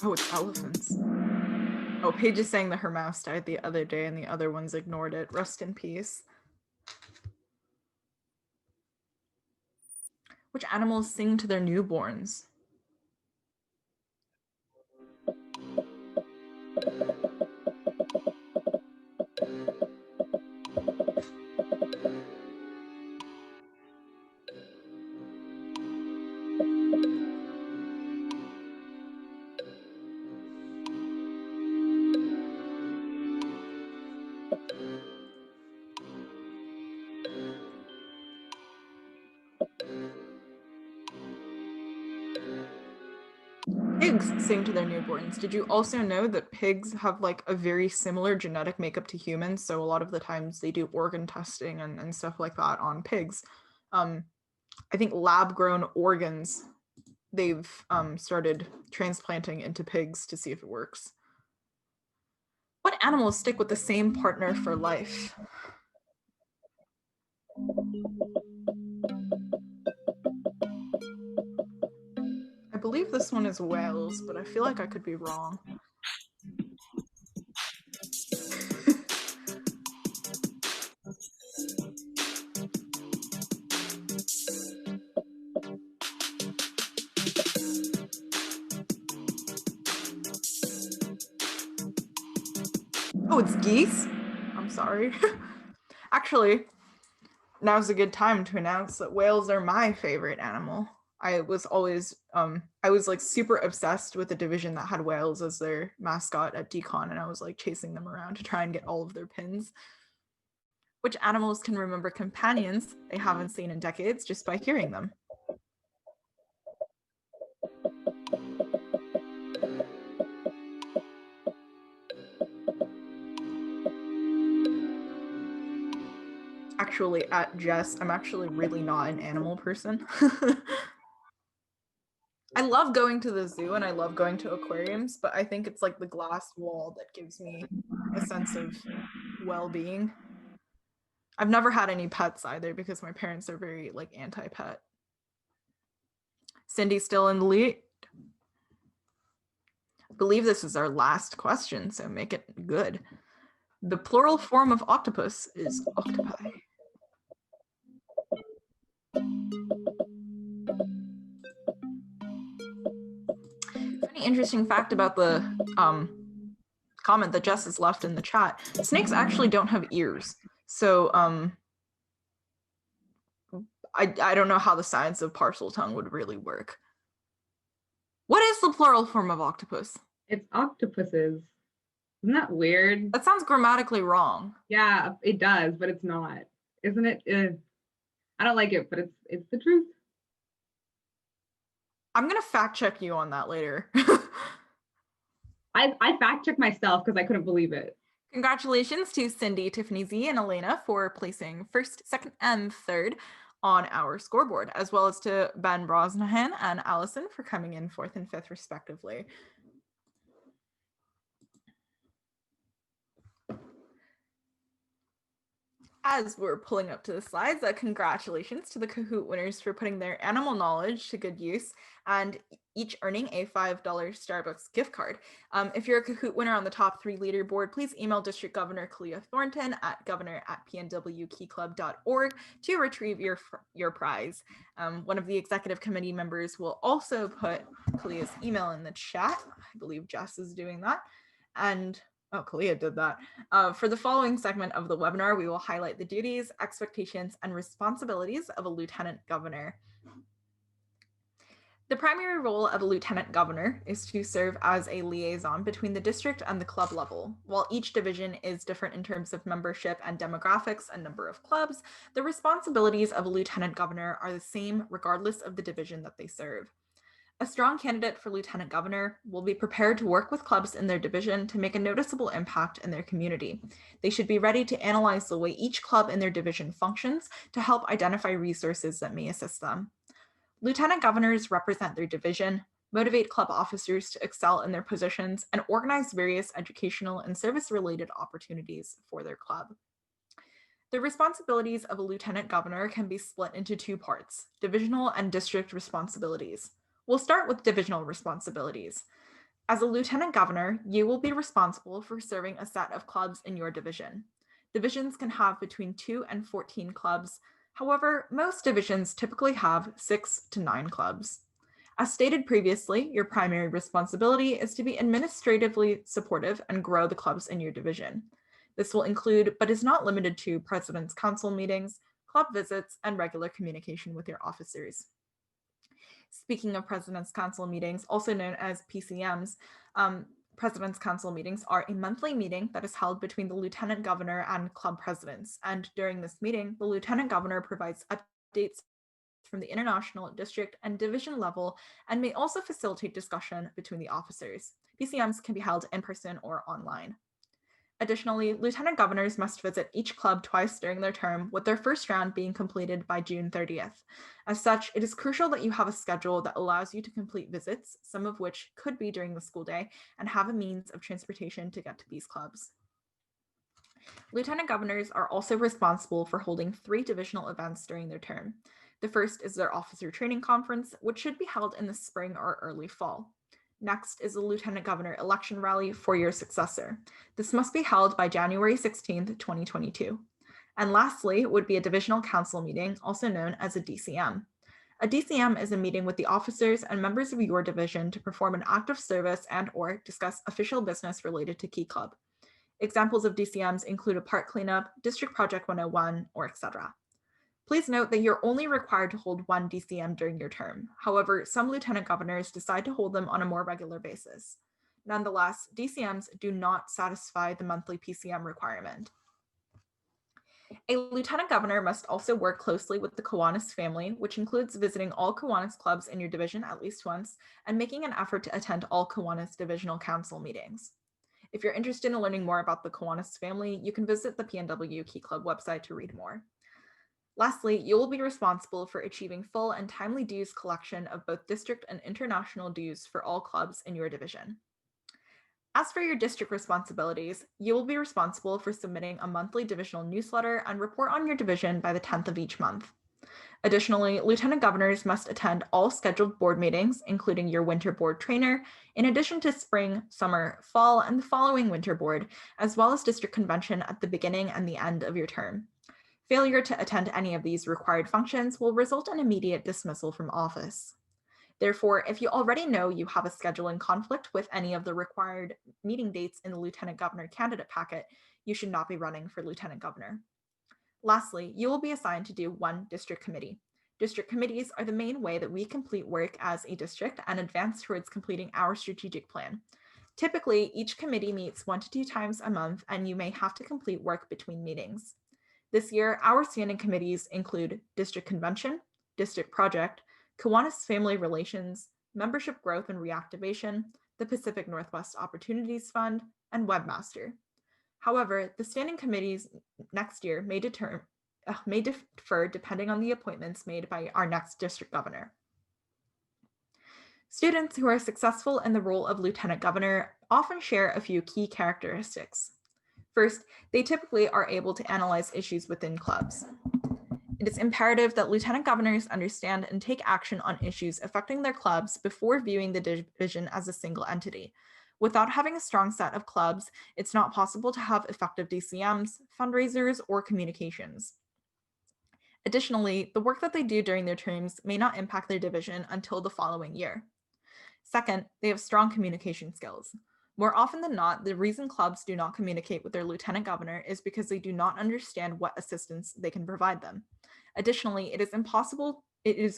Oh, it's elephants. Oh, Paige is saying that her mouse died the other day and the other ones ignored it. Rest in peace. Which animals sing to their newborns? Pigs sing to their newborns. Did you also know that pigs have like a very similar genetic makeup to humans? So a lot of the times they do organ testing and stuff like that on pigs. I think lab-grown organs they've started transplanting into pigs to see if it works. What animals stick with the same partner for life? I believe this one is whales, but I feel like I could be wrong. Oh, it's geese? I'm sorry. Actually, now's a good time to announce that whales are my favorite animal. I was always, I was like super obsessed with a division that had whales as their mascot at DCON, and I was like chasing them around to try and get all of their pins. Which animals can remember companions they haven't seen in decades just by hearing them? Actually, at Jess, I'm actually really not an animal person. I love going to the zoo and I love going to aquariums, but I think it's like the glass wall that gives me a sense of well-being. I've never had any pets either because my parents are very like anti-pet. Cindy's still in the lead. believe this is our last question, so make it good. The plural form of octopus is octopi. Funny interesting fact about the comment that Jess has left in the chat, snakes actually don't have ears. So I don't know how the science of parcel tongue would really work. What is the plural form of octopus? It's octopuses. Isn't that weird? That sounds grammatically wrong. Yeah, it does, but it's not. Isn't it? I don't like it, but it's the truth. I'm gonna fact check you on that later. I fact checked myself because I couldn't believe it. Congratulations to Cindy, Tiffany Z, and Elena for placing first, second, and third on our scoreboard, as well as to Ben Brosnahan and Allison for coming in fourth and fifth, respectively. As we're pulling up to the slides, congratulations to the Kahoot winners for putting their animal knowledge to good use and each earning a $5 Starbucks gift card. If you're a Kahoot winner on the top 3 leaderboard, please email District Governor Kalia Thornton at governor@pnwkeyclub.org to retrieve your prize. One of the executive committee members will also put Kalia's email in the chat. I believe Jess is doing that. And oh, Kalia did that. For the following segment of the webinar, we will highlight the duties, expectations, and responsibilities of a lieutenant governor. The primary role of a lieutenant governor is to serve as a liaison between the district and the club level. While each division is different in terms of membership and demographics and number of clubs, the responsibilities of a lieutenant governor are the same regardless of the division that they serve. A strong candidate for lieutenant governor will be prepared to work with clubs in their division to make a noticeable impact in their community. They should be ready to analyze the way each club in their division functions to help identify resources that may assist them. Lieutenant governors represent their division, motivate club officers to excel in their positions, and organize various educational and service-related opportunities for their club. The responsibilities of a lieutenant governor can be split into 2 parts, divisional and district responsibilities. We'll start with divisional responsibilities. As a lieutenant governor, you will be responsible for serving a set of clubs in your division. Divisions can have between 2 and 14 clubs. However, most divisions typically have 6 to 9 clubs. As stated previously, your primary responsibility is to be administratively supportive and grow the clubs in your division. This will include, but is not limited to, President's Council meetings, club visits, and regular communication with your officers. Speaking of President's Council meetings, also known as PCMs, President's Council meetings are a monthly meeting that is held between the Lieutenant Governor and club presidents. And during this meeting, the Lieutenant Governor provides updates from the international, district, and division level, and may also facilitate discussion between the officers. PCMs can be held in person or online. Additionally, lieutenant governors must visit each club twice during their term, with their first round being completed by June 30th. As such, it is crucial that you have a schedule that allows you to complete visits, some of which could be during the school day, and have a means of transportation to get to these clubs. Lieutenant governors are also responsible for holding 3 divisional events during their term. The first is their officer training conference, which should be held in the spring or early fall. Next is the Lieutenant Governor Election Rally for your successor. This must be held by January 16th, 2022. And lastly would be a Divisional Council meeting, also known as a DCM. A DCM is a meeting with the officers and members of your division to perform an act of service and/or discuss official business related to Key Club. Examples of DCMs include a park cleanup, District Project 101, or etc. Please note that you're only required to hold 1 DCM during your term. However, some lieutenant governors decide to hold them on a more regular basis. Nonetheless, DCMs do not satisfy the monthly PCM requirement. A lieutenant governor must also work closely with the Kiwanis family, which includes visiting all Kiwanis clubs in your division at least once and making an effort to attend all Kiwanis Divisional Council meetings. If you're interested in learning more about the Kiwanis family, you can visit the PNW Key Club website to read more. Lastly, you will be responsible for achieving full and timely dues collection of both district and international dues for all clubs in your division. As for your district responsibilities, you will be responsible for submitting a monthly divisional newsletter and report on your division by the 10th of each month. Additionally, lieutenant governors must attend all scheduled board meetings, including your winter board trainer, in addition to spring, summer, fall, and the following winter board, as well as district convention at the beginning and the end of your term. Failure to attend any of these required functions will result in immediate dismissal from office. Therefore, if you already know you have a scheduling conflict with any of the required meeting dates in the lieutenant governor candidate packet, you should not be running for lieutenant governor. Lastly, you will be assigned to do one district committee. District committees are the main way that we complete work as a district and advance towards completing our strategic plan. Typically, each committee meets 1 to 2 times a month, and you may have to complete work between meetings. This year, our standing committees include District Convention, District Project, Kiwanis Family Relations, Membership Growth and Reactivation, the Pacific Northwest Opportunities Fund, and Webmaster. However, the standing committees next year may defer depending on the appointments made by our next district governor. Students who are successful in the role of lieutenant governor often share a few key characteristics. First, they typically are able to analyze issues within clubs. It is imperative that lieutenant governors understand and take action on issues affecting their clubs before viewing the division as a single entity. Without having a strong set of clubs, it's not possible to have effective DCMs, fundraisers, or communications. Additionally, the work that they do during their terms may not impact their division until the following year. Second, they have strong communication skills. More often than not, the reason clubs do not communicate with their lieutenant governor is because they do not understand what assistance they can provide them. Additionally, it is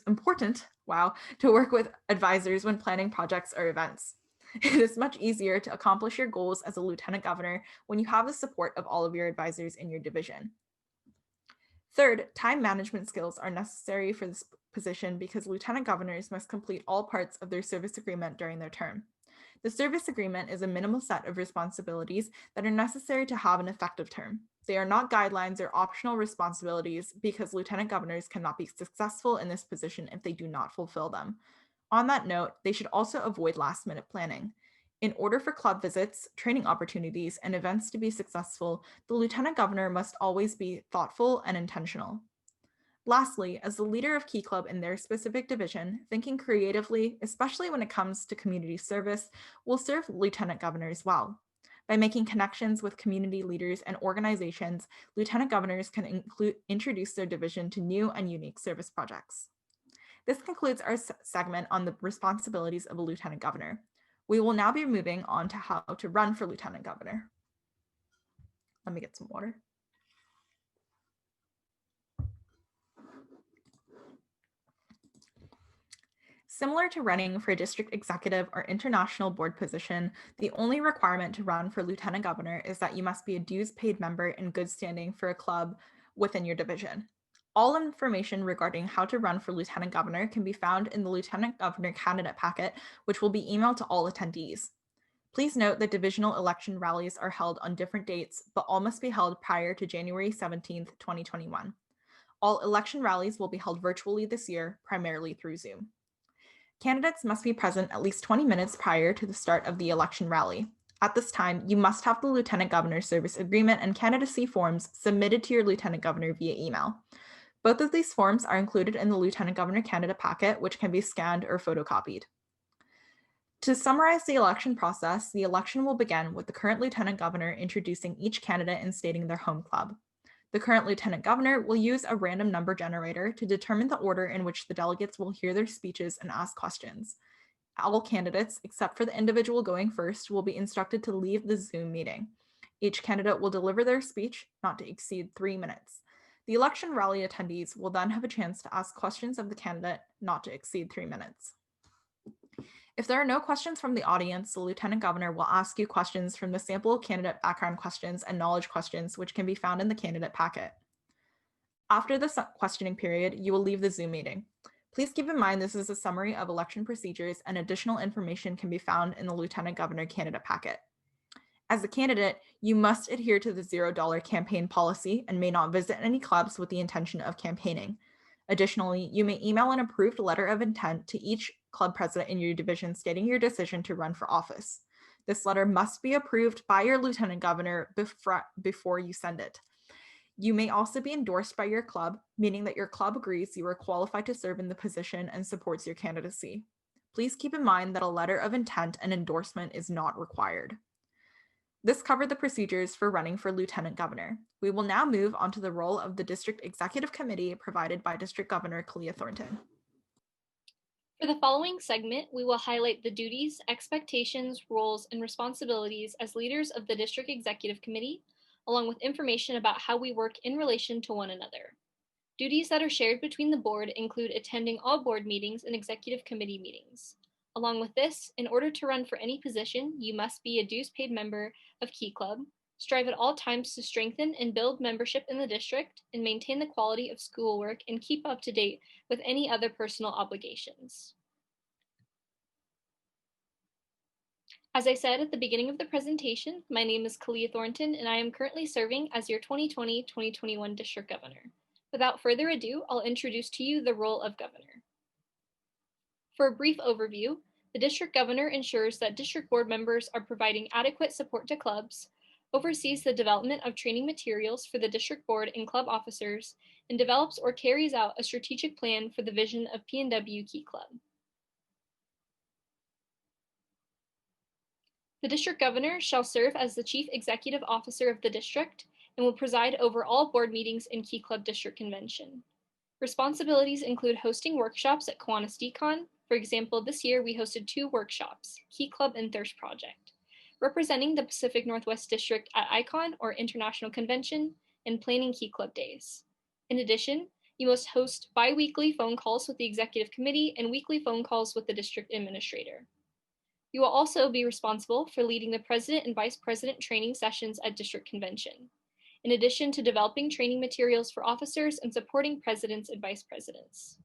important, to work with advisors when planning projects or events. It is much easier to accomplish your goals as a lieutenant governor when you have the support of all of your advisors in your division. Third, time management skills are necessary for this position because lieutenant governors must complete all parts of their service agreement during their term. The service agreement is a minimal set of responsibilities that are necessary to have an effective term. They are not guidelines or optional responsibilities because lieutenant governors cannot be successful in this position if they do not fulfill them. On that note, they should also avoid last-minute planning. In order for club visits, training opportunities, and events to be successful, the lieutenant governor must always be thoughtful and intentional. Lastly, as the leader of Key Club in their specific division, thinking creatively, especially when it comes to community service, will serve lieutenant governors well. By making connections with community leaders and organizations, lieutenant governors can introduce their division to new and unique service projects. This concludes our segment on the responsibilities of a lieutenant governor. We will now be moving on to how to run for lieutenant governor. Let me get some water. Similar to running for a district executive or international board position, the only requirement to run for lieutenant governor is that you must be a dues paid member in good standing for a club within your division. All information regarding how to run for lieutenant governor can be found in the lieutenant governor candidate packet, which will be emailed to all attendees. Please note that divisional election rallies are held on different dates, but all must be held prior to January 17th, 2021. All election rallies will be held virtually this year, primarily through Zoom. Candidates must be present at least 20 minutes prior to the start of the election rally. At this time, you must have the lieutenant governor service agreement and candidacy forms submitted to your lieutenant governor via email. Both of these forms are included in the lieutenant governor candidate packet, which can be scanned or photocopied. To summarize the election process, the election will begin with the current lieutenant governor introducing each candidate and stating their home club. The current lieutenant governor will use a random number generator to determine the order in which the delegates will hear their speeches and ask questions. All candidates, except for the individual going first, will be instructed to leave the Zoom meeting. Each candidate will deliver their speech, not to exceed 3 minutes. The election rally attendees will then have a chance to ask questions of the candidate, not to exceed 3 minutes. If there are no questions from the audience, the lieutenant governor will ask you questions from the sample candidate background questions and knowledge questions, which can be found in the candidate packet. After the questioning period, you will leave the Zoom meeting. Please keep in mind this is a summary of election procedures and additional information can be found in the lieutenant governor candidate packet. As a candidate, you must adhere to the $0 campaign policy and may not visit any clubs with the intention of campaigning. Additionally, you may email an approved letter of intent to each club president in your division stating your decision to run for office. This letter must be approved by your lieutenant governor before you send it. You may also be endorsed by your club, meaning that your club agrees you are qualified to serve in the position and supports your candidacy. Please keep in mind that a letter of intent and endorsement is not required. This covered the procedures for running for Lieutenant Governor. We will now move on to the role of the District Executive Committee provided by District Governor Kalia Thornton. For the following segment, we will highlight the duties, expectations, roles, and responsibilities as leaders of the District Executive Committee, along with information about how we work in relation to one another. Duties that are shared between the board include attending all board meetings and executive committee meetings. Along with this, in order to run for any position, you must be a dues-paid member of Key Club, strive at all times to strengthen and build membership in the district, and maintain the quality of schoolwork and keep up to date with any other personal obligations. As I said at the beginning of the presentation, my name is Kalia Thornton, and I am currently serving as your 2020-2021 District Governor. Without further ado, I'll introduce to you the role of Governor. For a brief overview, the District Governor ensures that District Board members are providing adequate support to clubs, oversees the development of training materials for the District Board and club officers, and develops or carries out a strategic plan for the vision of PNW Key Club. The District Governor shall serve as the Chief Executive Officer of the district and will preside over all board meetings and Key Club District Convention. Responsibilities include hosting workshops at Kiwanis DCON. For example, this year we hosted 2 workshops, Key Club and Thirst Project, representing the Pacific Northwest District at ICON or International Convention, and planning Key Club days. In addition, you must host bi-weekly phone calls with the Executive Committee and weekly phone calls with the District Administrator. You will also be responsible for leading the President and Vice President training sessions at District Convention, in addition to developing training materials for officers and supporting presidents and vice presidents.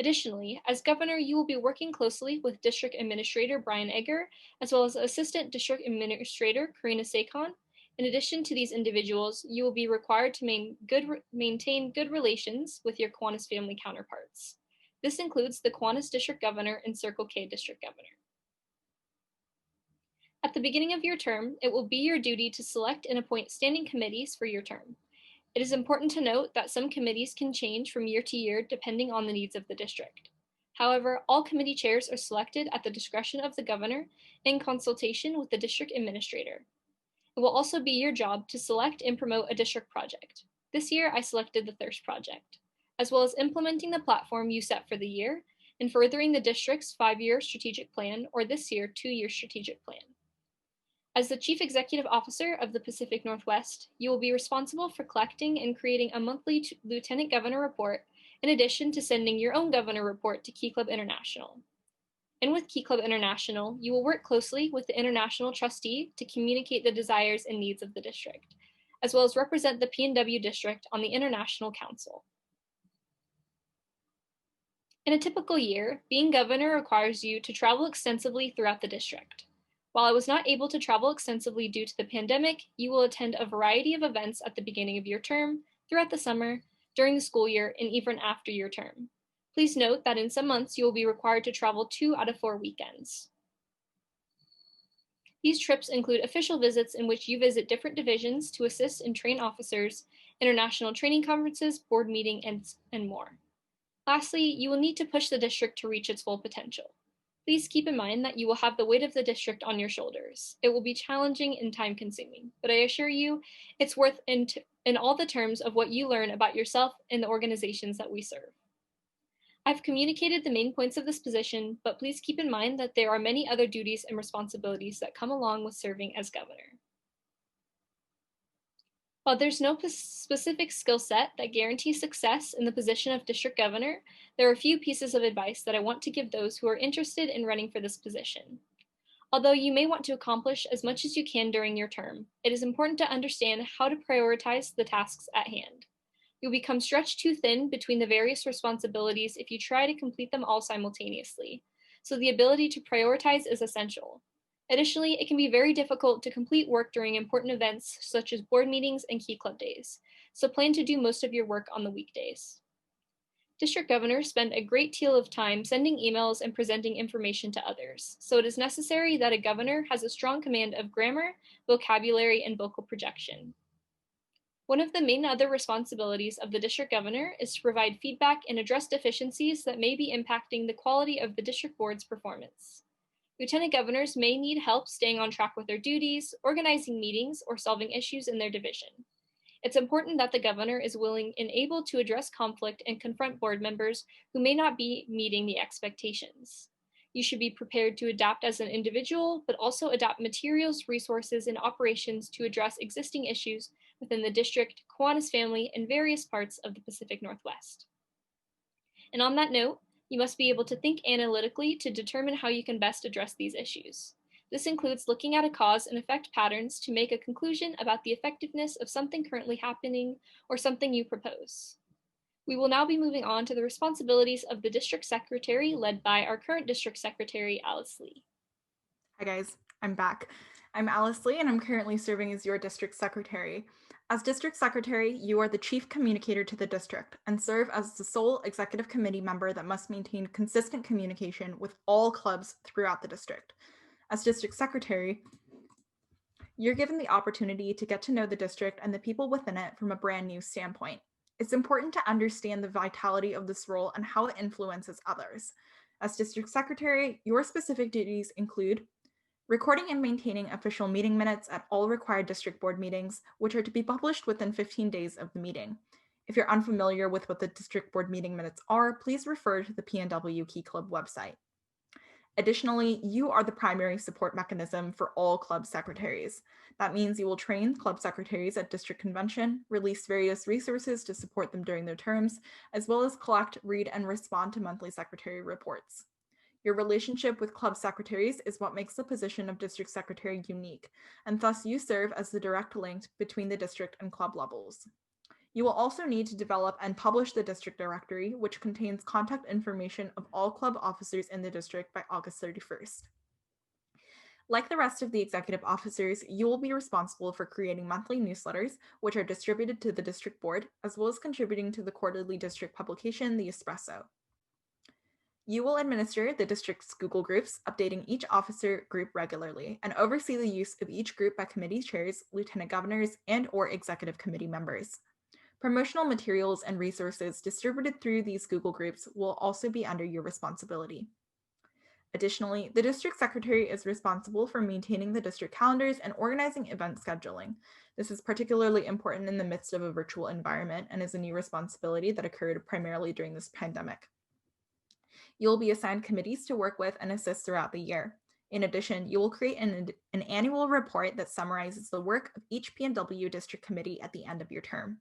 Additionally, as Governor, you will be working closely with District Administrator Brian Egger, as well as Assistant District Administrator Karina Sakon. In addition to these individuals, you will be required to maintain good relations with your Kiwanis family counterparts. This includes the Kiwanis District Governor and Circle K District Governor. At the beginning of your term, it will be your duty to select and appoint standing committees for your term. It is important to note that some committees can change from year to year depending on the needs of the district. However, all committee chairs are selected at the discretion of the governor in consultation with the district administrator. It will also be your job to select and promote a district project. This year, I selected the Thirst Project, as well as implementing the platform you set for the year and furthering the district's 5-year strategic plan or this year 2-year strategic plan. As the Chief Executive Officer of the Pacific Northwest, you will be responsible for collecting and creating a monthly Lieutenant Governor report, in addition to sending your own Governor report to Key Club International. And with Key Club International, you will work closely with the International Trustee to communicate the desires and needs of the district, as well as represent the PNW District on the International Council. In a typical year, being governor requires you to travel extensively throughout the district. While I was not able to travel extensively due to the pandemic, you will attend a variety of events at the beginning of your term, throughout the summer, during the school year, and even after your term. Please note that in some months you will be required to travel 2 out of 4 weekends. These trips include official visits in which you visit different divisions to assist and train officers, international training conferences, board meeting, and more. Lastly, you will need to push the district to reach its full potential. Please keep in mind that you will have the weight of the district on your shoulders. It will be challenging and time-consuming, but I assure you it's worth in all the terms of what you learn about yourself and the organizations that we serve. I've communicated the main points of this position, but please keep in mind that there are many other duties and responsibilities that come along with serving as governor. While there's no specific skill set that guarantees success in the position of district governor, there are a few pieces of advice that I want to give those who are interested in running for this position. Although you may want to accomplish as much as you can during your term, it is important to understand how to prioritize the tasks at hand. You'll become stretched too thin between the various responsibilities if you try to complete them all simultaneously, so the ability to prioritize is essential. Additionally, it can be very difficult to complete work during important events such as board meetings and Key Club days, so plan to do most of your work on the weekdays. District governors spend a great deal of time sending emails and presenting information to others, so it is necessary that a governor has a strong command of grammar, vocabulary, and vocal projection. One of the main other responsibilities of the district governor is to provide feedback and address deficiencies that may be impacting the quality of the district board's performance. Lieutenant governors may need help staying on track with their duties, organizing meetings, or solving issues in their division. It's important that the governor is willing and able to address conflict and confront board members who may not be meeting the expectations. You should be prepared to adapt as an individual, but also adapt materials, resources, and operations to address existing issues within the district, Kiwanis family, and various parts of the Pacific Northwest. And on that note, you must be able to think analytically to determine how you can best address these issues. This includes looking at a cause and effect patterns to make a conclusion about the effectiveness of something currently happening or something you propose. We will now be moving on to the responsibilities of the district secretary, led by our current district secretary, Alice Lee. Hi guys, I'm back. I'm Alice Lee and I'm currently serving as your district secretary. As district secretary, you are the chief communicator to the district and serve as the sole executive committee member that must maintain consistent communication with all clubs throughout the district. As district secretary, you're given the opportunity to get to know the district and the people within it from a brand new standpoint. It's important to understand the vitality of this role and how it influences others. As district secretary, your specific duties include recording and maintaining official meeting minutes at all required district board meetings, which are to be published within 15 days of the meeting. If you're unfamiliar with what the district board meeting minutes are, please refer to the PNW Key Club website. Additionally, you are the primary support mechanism for all club secretaries. That means you will train club secretaries at district convention, release various resources to support them during their terms, as well as collect, read, and respond to monthly secretary reports. Your relationship with club secretaries is what makes the position of district secretary unique, and thus you serve as the direct link between the district and club levels. You will also need to develop and publish the district directory, which contains contact information of all club officers in the district by August 31st. Like the rest of the executive officers, you will be responsible for creating monthly newsletters, which are distributed to the district board, as well as contributing to the quarterly district publication, The Espresso. You will administer the district's Google groups, updating each officer group regularly, and oversee the use of each group by committee chairs, lieutenant governors, and/or executive committee members. Promotional materials and resources distributed through these Google groups will also be under your responsibility. Additionally, the district secretary is responsible for maintaining the district calendars and organizing event scheduling. This is particularly important in the midst of a virtual environment and is a new responsibility that occurred primarily during this pandemic. You will be assigned committees to work with and assist throughout the year. In addition, you will create an annual report that summarizes the work of each PNW district committee at the end of your term.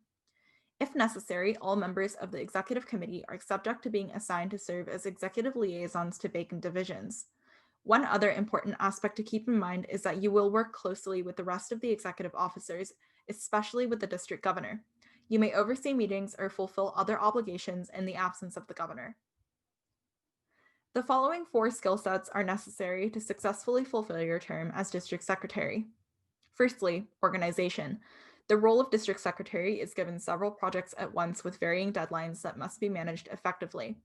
If necessary, all members of the executive committee are subject to being assigned to serve as executive liaisons to vacant divisions. One other important aspect to keep in mind is that you will work closely with the rest of the executive officers, especially with the district governor. You may oversee meetings or fulfill other obligations in the absence of the governor. The following 4 skill sets are necessary to successfully fulfill your term as district secretary. Firstly, organization. The role of district secretary is given several projects at once with varying deadlines that must be managed effectively.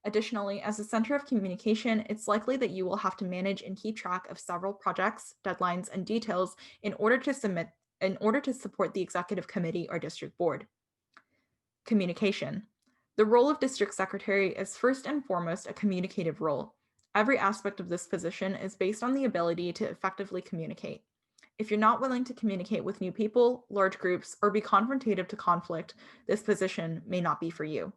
Additionally, as a center of communication, it's likely that you will have to manage and keep track of several projects, deadlines, and details in order to support the executive committee or district board. Communication. The role of district secretary is first and foremost a communicative role. Every aspect of this position is based on the ability to effectively communicate. If you're not willing to communicate with new people, large groups, or be confrontative to conflict, this position may not be for you.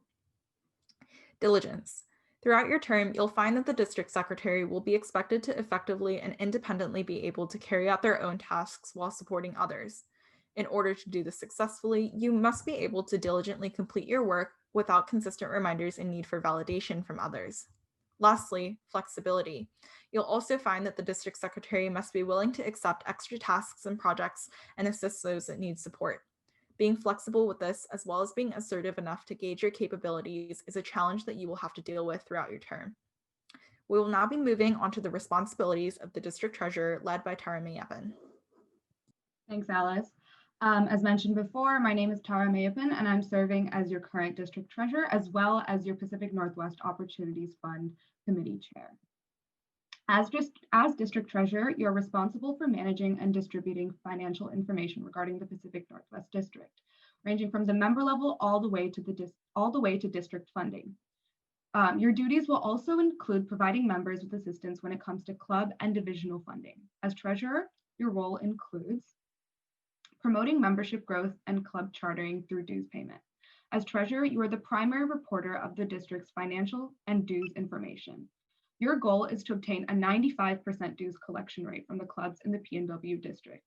Diligence. Throughout your term, you'll find that the district secretary will be expected to effectively and independently be able to carry out their own tasks while supporting others. In order to do this successfully, you must be able to diligently complete your work without consistent reminders and need for validation from others. Lastly, flexibility. You'll also find that the district secretary must be willing to accept extra tasks and projects and assist those that need support. Being flexible with this, as well as being assertive enough to gauge your capabilities, is a challenge that you will have to deal with throughout your term. We will now be moving on to the responsibilities of the district treasurer, led by Tara Mayapin. Thanks, Alice. As mentioned before, my name is Tara Mayapin, and I'm serving as your current district treasurer, as well as your Pacific Northwest Opportunities Fund committee chair. As district treasurer, you're responsible for managing and distributing financial information regarding the Pacific Northwest District. ranging from the member level all the way to district funding. Your duties will also include providing members with assistance when it comes to club and divisional funding. As treasurer, your role includes promoting membership growth and club chartering through dues payment. As treasurer, you are the primary reporter of the district's financial and dues information. Your goal is to obtain a 95% dues collection rate from the clubs in the PNW district.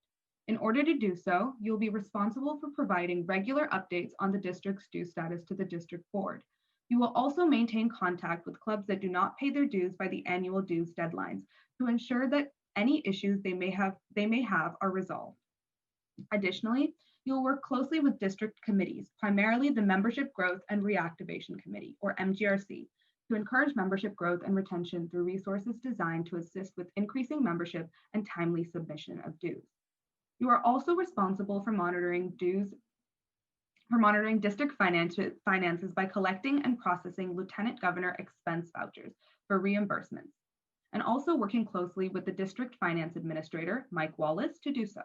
In order to do so, you'll be responsible for providing regular updates on the district's dues status to the district board. You will also maintain contact with clubs that do not pay their dues by the annual dues deadlines to ensure that any issues they may have are resolved. Additionally, you will work closely with district committees, primarily the Membership Growth and Reactivation Committee, or MGRC, to encourage membership growth and retention through resources designed to assist with increasing membership and timely submission of dues. You are also responsible for monitoring district finances by collecting and processing Lieutenant Governor expense vouchers for reimbursements, and also working closely with the District Finance Administrator, Mike Wallace, to do so.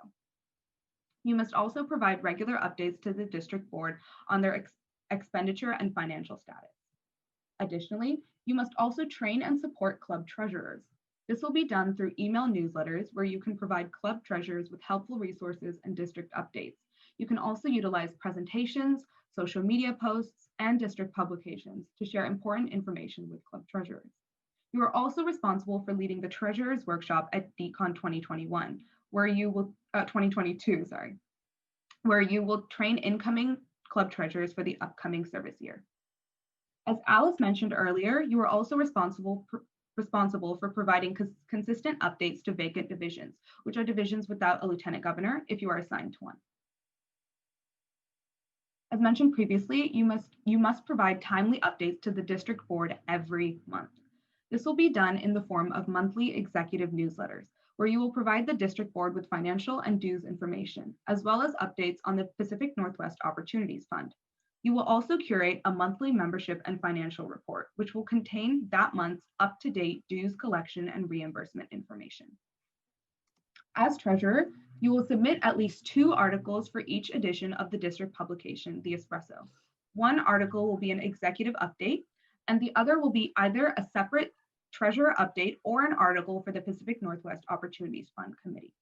You must also provide regular updates to the district board on their expenditure and financial status. Additionally, you must also train and support club treasurers. This will be done through email newsletters where you can provide club treasurers with helpful resources and district updates. You can also utilize presentations, social media posts, and district publications to share important information with club treasurers. You are also responsible for leading the Treasurers Workshop at DCON 2022, where you will train incoming club treasurers for the upcoming service year. As Alice mentioned earlier, you are also responsible for providing consistent updates to vacant divisions, which are divisions without a lieutenant governor if you are assigned to one. As mentioned previously, you must provide timely updates to the district board every month. This will be done in the form of monthly executive newsletters, where you will provide the district board with financial and dues information, as well as updates on the Pacific Northwest Opportunities Fund. You will also curate a monthly membership and financial report, which will contain that month's up-to-date dues collection and reimbursement information. As treasurer, you will submit at least 2 articles for each edition of the district publication, The Espresso. One article will be an executive update, and the other will be either a separate treasurer update or an article for the Pacific Northwest Opportunities Fund Committee.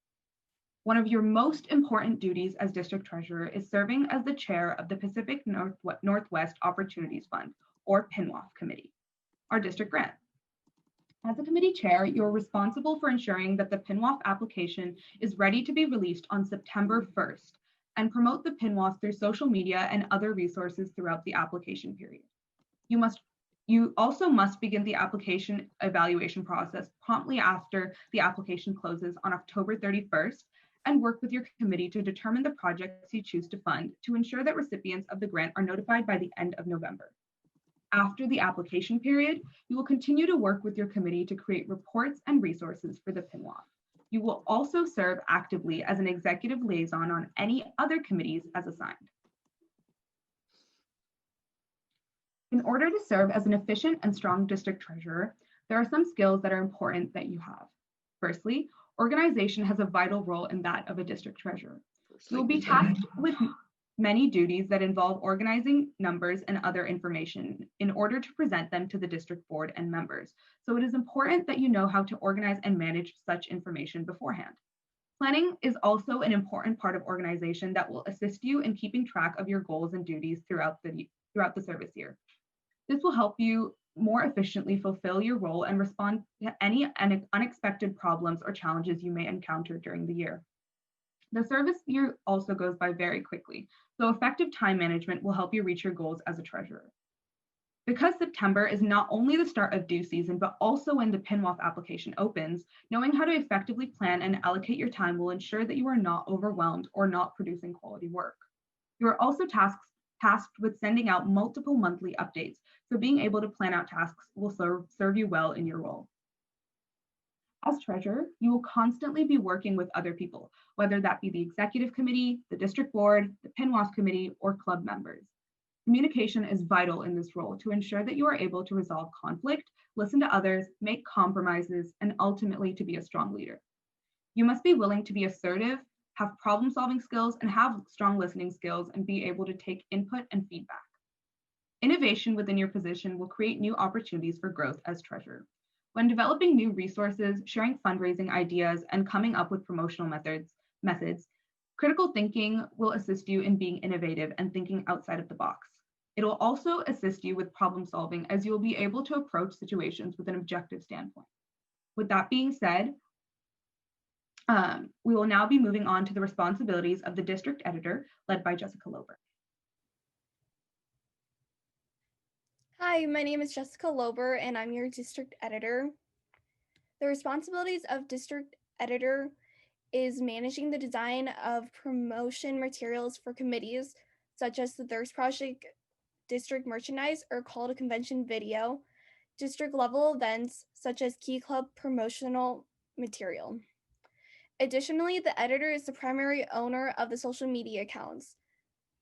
One of your most important duties as district treasurer is serving as the chair of the Pacific Northwest Opportunities Fund, or PNWOF committee, our district grant. As a committee chair, you're responsible for ensuring that the PNWOF application is ready to be released on September 1st and promote the PNWOF through social media and other resources throughout the application period. You also must begin the application evaluation process promptly after the application closes on October 31st and work with your committee to determine the projects you choose to fund to ensure that recipients of the grant are notified by the end of November. After the application period, you will continue to work with your committee to create reports and resources for the PNWOF. You will also serve actively as an executive liaison on any other committees as assigned. In order to serve as an efficient and strong district treasurer, there are some skills that are important that you have. Firstly, organization has a vital role in that of a district treasurer. You will be tasked with many duties that involve organizing numbers and other information in order to present them to the district board and members. So it is important that you know how to organize and manage such information beforehand. Planning is also an important part of organization that will assist you in keeping track of your goals and duties throughout the service year. This will help you more efficiently fulfill your role and respond to any unexpected problems or challenges you may encounter during the year. The service year also goes by very quickly, so effective time management will help you reach your goals as a treasurer. Because September is not only the start of due season, but also when the PNWOF application opens, knowing how to effectively plan and allocate your time will ensure that you are not overwhelmed or not producing quality work. You are also tasked with sending out multiple monthly updates, so being able to plan out tasks will serve you well in your role. As treasurer, you will constantly be working with other people, whether that be the executive committee, the district board, the PNWOF committee, or club members. Communication is vital in this role to ensure that you are able to resolve conflict, listen to others, make compromises, and ultimately to be a strong leader. You must be willing to be assertive, have problem-solving skills, and have strong listening skills and be able to take input and feedback. Innovation within your position will create new opportunities for growth as treasurer. When developing new resources, sharing fundraising ideas, and coming up with promotional methods, critical thinking will assist you in being innovative and thinking outside of the box. It will also assist you with problem solving as you will be able to approach situations with an objective standpoint. With that being said, we will now be moving on to the responsibilities of the district editor, led by Jessica Lober. Hi, my name is Jessica Lober, and I'm your district editor. The responsibilities of district editor is managing the design of promotion materials for committees, such as the Thirst Project district merchandise or call to convention video, district level events, such as Key Club promotional material. Additionally, the editor is the primary owner of the social media accounts.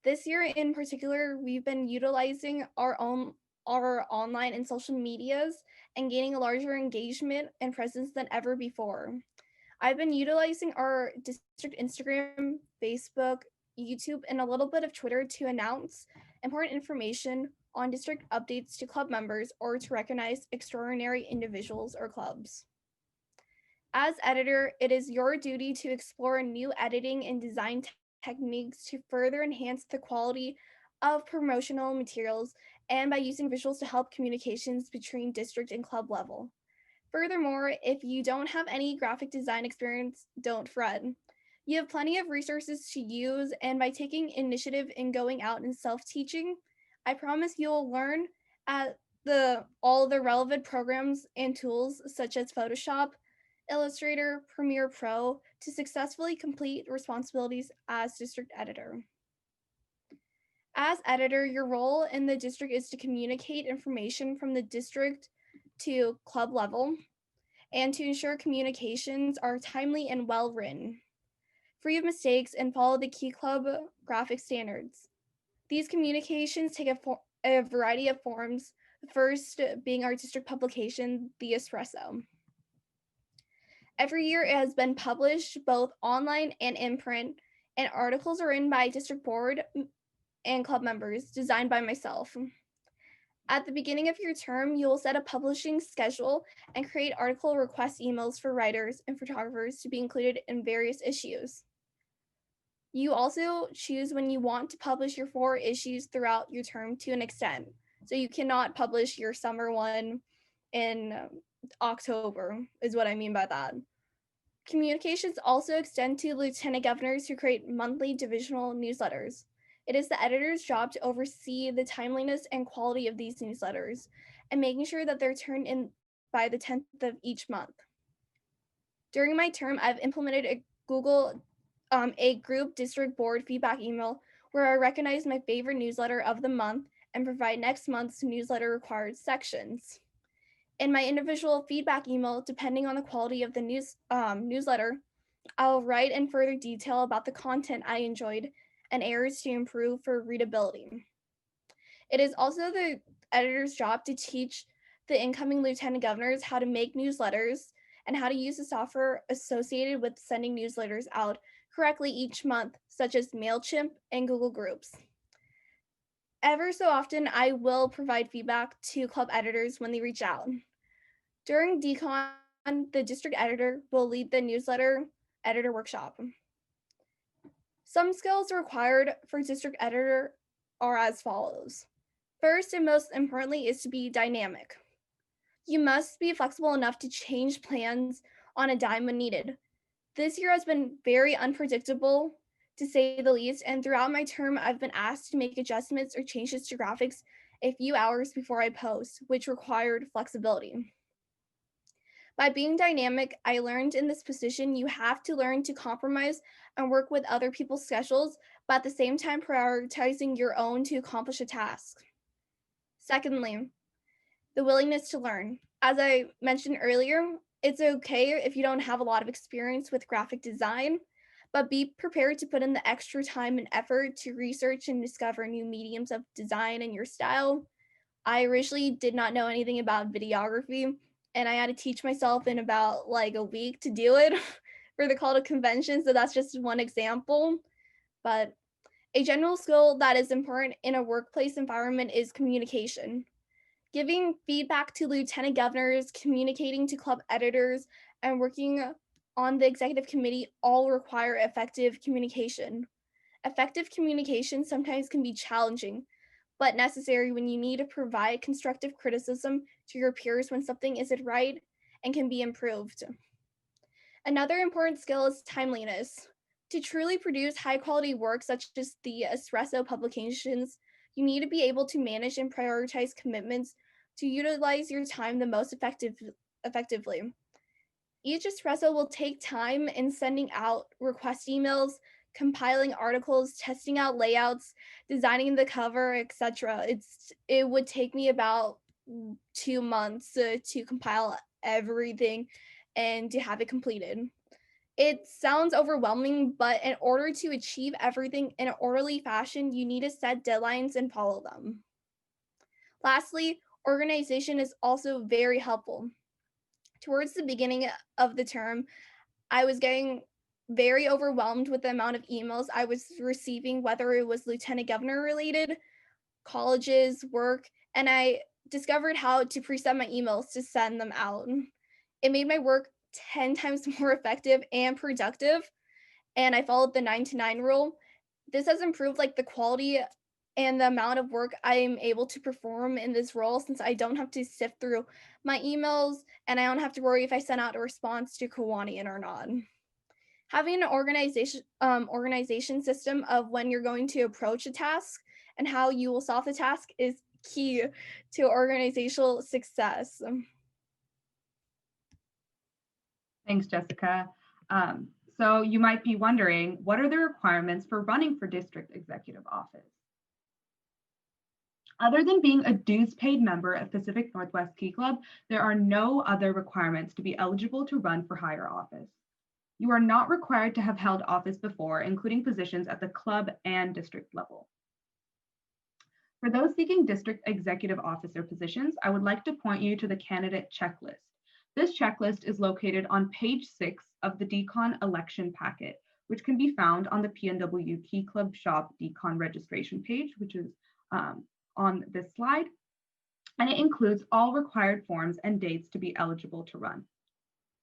This year in particular, we've been utilizing our online and social medias and gaining a larger engagement and presence than ever before. I've been utilizing our district Instagram, Facebook, YouTube, and a little bit of Twitter to announce important information on district updates to club members or to recognize extraordinary individuals or clubs. As editor, it is your duty to explore new editing and design techniques to further enhance the quality of promotional materials and by using visuals to help communications between district and club level. Furthermore, if you don't have any graphic design experience, don't fret. You have plenty of resources to use, and by taking initiative in going out and self-teaching, I promise you'll learn at all the relevant programs and tools such as Photoshop, Illustrator, Premiere Pro to successfully complete responsibilities as district editor. As editor, your role in the district is to communicate information from the district to club level and to ensure communications are timely and well written, free of mistakes, and follow the Key Club graphic standards. These communications take a variety of forms, the first being our district publication, The Espresso. Every year it has been published both online and in print, and articles are written by district board and club members, designed by myself. At the beginning of your term, you will set a publishing schedule and create article request emails for writers and photographers to be included in various issues. You also choose when you want to publish your 4 issues throughout your term to an extent. So you cannot publish your summer one in October, is what I mean by that. Communications also extend to lieutenant governors who create monthly divisional newsletters. It is the editor's job to oversee the timeliness and quality of these newsletters and making sure that they're turned in by the 10th of each month. During my term, I've implemented a group district board feedback email where I recognize my favorite newsletter of the month and provide next month's newsletter required sections. In my individual feedback email, depending on the quality of the newsletter, I'll write in further detail about the content I enjoyed and areas to improve for readability. It is also the editor's job to teach the incoming lieutenant governors how to make newsletters and how to use the software associated with sending newsletters out correctly each month, such as MailChimp and Google Groups. Ever so often, I will provide feedback to club editors when they reach out. During DCON, the district editor will lead the newsletter editor workshop. Some skills required for district editor are as follows. First and most importantly is to be dynamic. You must be flexible enough to change plans on a dime when needed. This year has been very unpredictable, to say the least, and throughout my term, I've been asked to make adjustments or changes to graphics a few hours before I post, which required flexibility. By being dynamic, I learned in this position you have to learn to compromise and work with other people's schedules, but at the same time prioritizing your own to accomplish a task. Secondly, the willingness to learn. As I mentioned earlier, it's okay if you don't have a lot of experience with graphic design, but be prepared to put in the extra time and effort to research and discover new mediums of design in your style. I originally did not know anything about videography, and I had to teach myself in about like a week to do it for the call to convention, so that's just one example. But a general skill that is important in a workplace environment is communication. Giving feedback to lieutenant governors, communicating to club editors, and working on the executive committee all require effective communication. Effective communication sometimes can be challenging, but necessary when you need to provide constructive criticism to your peers when something isn't right and can be improved. Another important skill is timeliness. To truly produce high quality work such as the Espresso publications, you need to be able to manage and prioritize commitments to utilize your time the most effectively. Each Espresso will take time in sending out request emails, compiling articles, testing out layouts, designing the cover, etc. It would take me about 2 months to compile everything and to have it completed. It sounds overwhelming, but in order to achieve everything in an orderly fashion, you need to set deadlines and follow them. Lastly, organization is also very helpful. Towards the beginning of the term, I was getting very overwhelmed with the amount of emails I was receiving, whether it was lieutenant governor related, colleges, work, and I discovered how to preset my emails to send them out. It made my work 10 times more effective and productive, and I followed the 9 to 9 rule. This has improved like the quality and the amount of work I'm able to perform in this role, since I don't have to sift through my emails and I don't have to worry if I sent out a response to Kiwani or not. Having an organization system of when you're going to approach a task and how you will solve the task is key to organizational success. Thanks, Jessica. So you might be wondering, what are the requirements for running for district executive office? Other than being a dues-paid member of Pacific Northwest Key Club, there are no other requirements to be eligible to run for higher office. You are not required to have held office before, including positions at the club and district level. For those seeking district executive officer positions, I would like to point you to the candidate checklist. This checklist is located on page 6 of the DCON election packet, which can be found on the PNW Key Club Shop DCON registration page, which is on this slide, and it includes all required forms and dates to be eligible to run.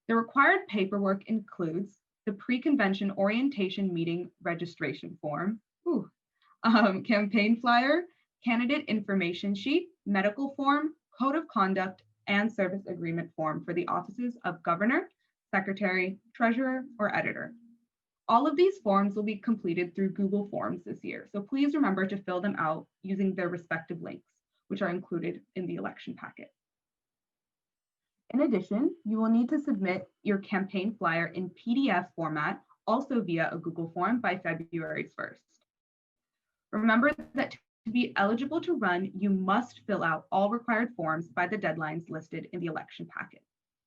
The required paperwork includes the pre-convention orientation meeting registration form, campaign flyer, candidate information sheet, medical form, code of conduct, and service agreement form for the offices of governor, secretary, treasurer, or editor. All of these forms will be completed through Google Forms this year, so please remember to fill them out using their respective links, which are included in the election packet. In addition, you will need to submit your campaign flyer in PDF format, also via a Google form, by February 1st. Remember that to be eligible to run, you must fill out all required forms by the deadlines listed in the election packet.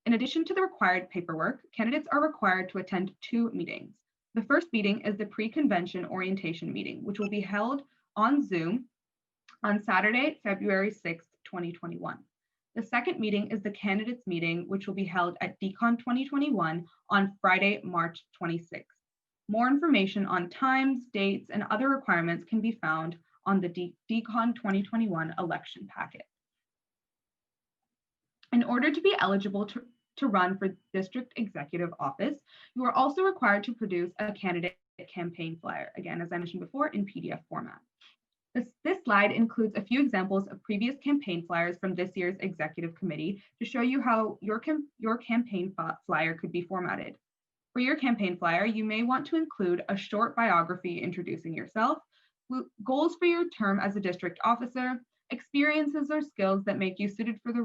In addition to the required paperwork, candidates are required to attend 2 meetings. The first meeting is the pre-convention orientation meeting, which will be held on Zoom on Saturday, February 6th, 2021. The second meeting is the candidates meeting, which will be held at DCON 2021 on Friday, March 26th. More information on times, dates, and other requirements can be found on the DCON 2021 election packet. In order to be eligible to run for district executive office, you are also required to produce a candidate campaign flyer, again, as I mentioned before, in PDF format. This slide includes a few examples of previous campaign flyers from this year's executive committee to show you how your campaign flyer could be formatted. For your campaign flyer, you may want to include a short biography introducing yourself, goals for your term as a district officer, experiences or skills that make you suited for the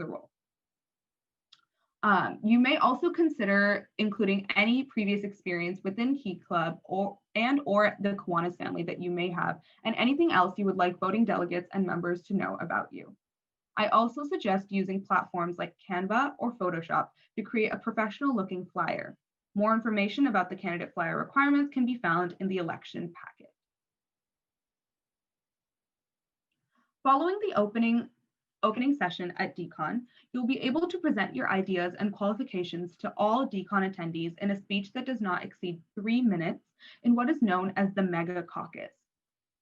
role. You may also consider including any previous experience within Key Club or the Kiwanis family that you may have, and anything else you would like voting delegates and members to know about you. I also suggest using platforms like Canva or Photoshop to create a professional looking flyer. More information about the candidate flyer requirements can be found in the election packet. Following the opening opening session at DCON, you'll be able to present your ideas and qualifications to all DCON attendees in a speech that does not exceed 3 minutes in what is known as the Mega Caucus.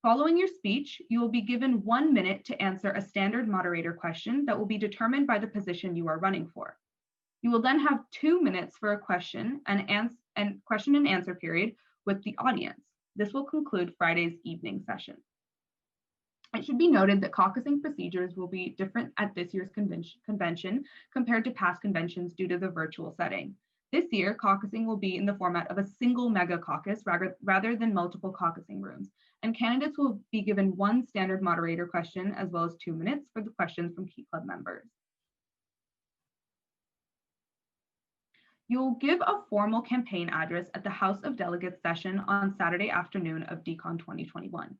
Following your speech, you will be given 1 minute to answer a standard moderator question that will be determined by the position you are running for. You will then have 2 minutes for a question and answer period with the audience. This will conclude Friday's evening session. It should be noted that caucusing procedures will be different at this year's convention compared to past conventions due to the virtual setting. This year, caucusing will be in the format of a single mega caucus rather than multiple caucusing rooms, and candidates will be given 1 standard moderator question as well as 2 minutes for the questions from Key Club members. You'll give a formal campaign address at the House of Delegates session on Saturday afternoon of DCON 2021.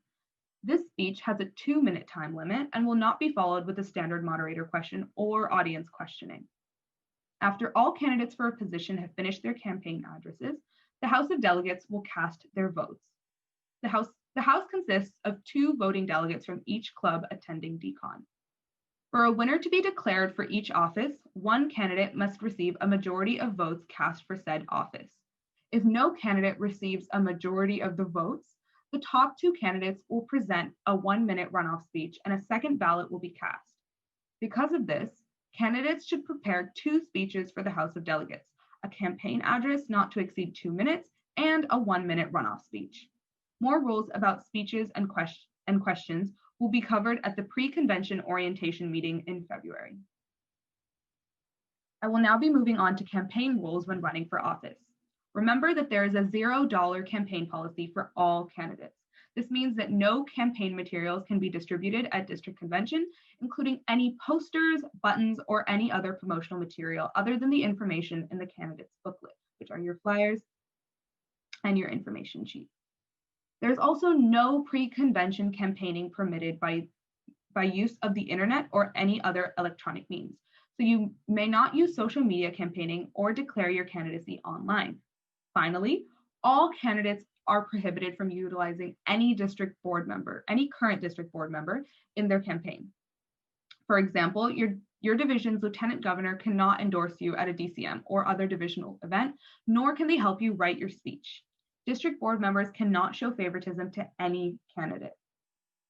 This speech has a 2-minute time limit and will not be followed with a standard moderator question or audience questioning. After all candidates for a position have finished their campaign addresses, the House of Delegates will cast their votes. The House consists of 2 voting delegates from each club attending DCON. For a winner to be declared for each office, 1 candidate must receive a majority of votes cast for said office. If no candidate receives a majority of the votes, the top 2 candidates will present a 1-minute runoff speech and a second ballot will be cast. Because of this, candidates should prepare 2 speeches for the House of Delegates, a campaign address not to exceed 2 minutes, and a 1-minute runoff speech. More rules about speeches and questions will be covered at the pre-convention orientation meeting in February. I will now be moving on to campaign rules when running for office. Remember that there is a $0 campaign policy for all candidates. This means that no campaign materials can be distributed at district convention, including any posters, buttons, or any other promotional material other than the information in the candidate's booklet, which are your flyers and your information sheet. There's also no pre-convention campaigning permitted by use of the internet or any other electronic means. So you may not use social media campaigning or declare your candidacy online. Finally, all candidates are prohibited from utilizing any current district board member in their campaign. For example, your division's lieutenant governor cannot endorse you at a DCM or other divisional event, nor can they help you write your speech. District board members cannot show favoritism to any candidate.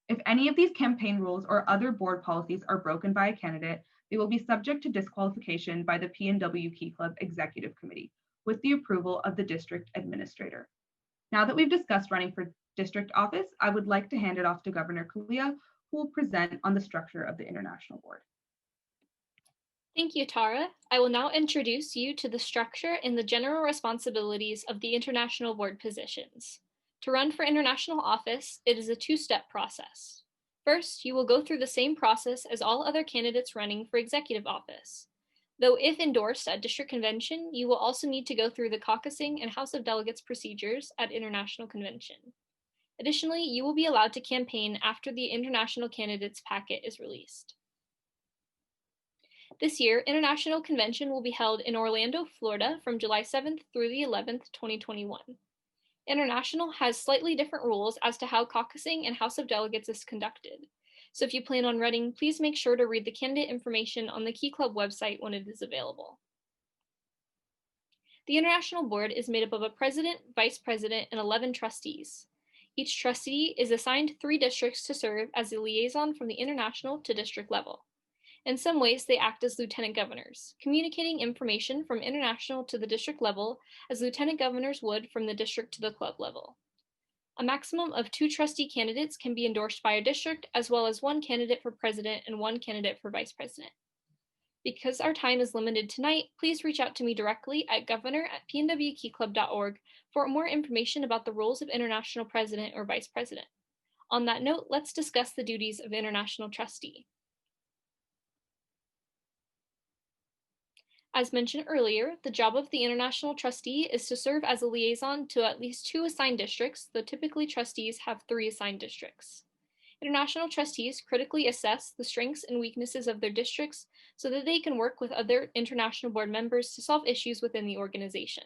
If any of these campaign rules or other board policies are broken by a candidate, they will be subject to disqualification by the PNW Key Club Executive Committee with the approval of the district administrator. Now that we've discussed running for district office, I would like to hand it off to Governor Kalia, who will present on the structure of the International Board. Thank you, Tara. I will now introduce you to the structure and the general responsibilities of the International Board positions. To run for international office, it is a 2-step process. First, you will go through the same process as all other candidates running for executive office. Though if endorsed at district convention, you will also need to go through the caucusing and House of Delegates procedures at international convention. Additionally, you will be allowed to campaign after the international candidates packet is released. This year, International Convention will be held in Orlando, Florida from July 7th through the 11th, 2021. International has slightly different rules as to how caucusing and House of Delegates is conducted. So if you plan on running, please make sure to read the candidate information on the Key Club website when it is available. The International Board is made up of a president, vice president, and 11 trustees. Each trustee is assigned 3 districts to serve as a liaison from the international to district level. In some ways, they act as lieutenant governors, communicating information from international to the district level as lieutenant governors would from the district to the club level. A maximum of 2 trustee candidates can be endorsed by a district, as well as 1 candidate for president and 1 candidate for vice president. Because our time is limited tonight, please reach out to me directly at governor@pnwkeyclub.org for more information about the roles of international president or vice president. On that note, let's discuss the duties of international trustee. As mentioned earlier, the job of the international trustee is to serve as a liaison to at least 2 assigned districts, though typically trustees have 3 assigned districts. International trustees critically assess the strengths and weaknesses of their districts so that they can work with other international board members to solve issues within the organization.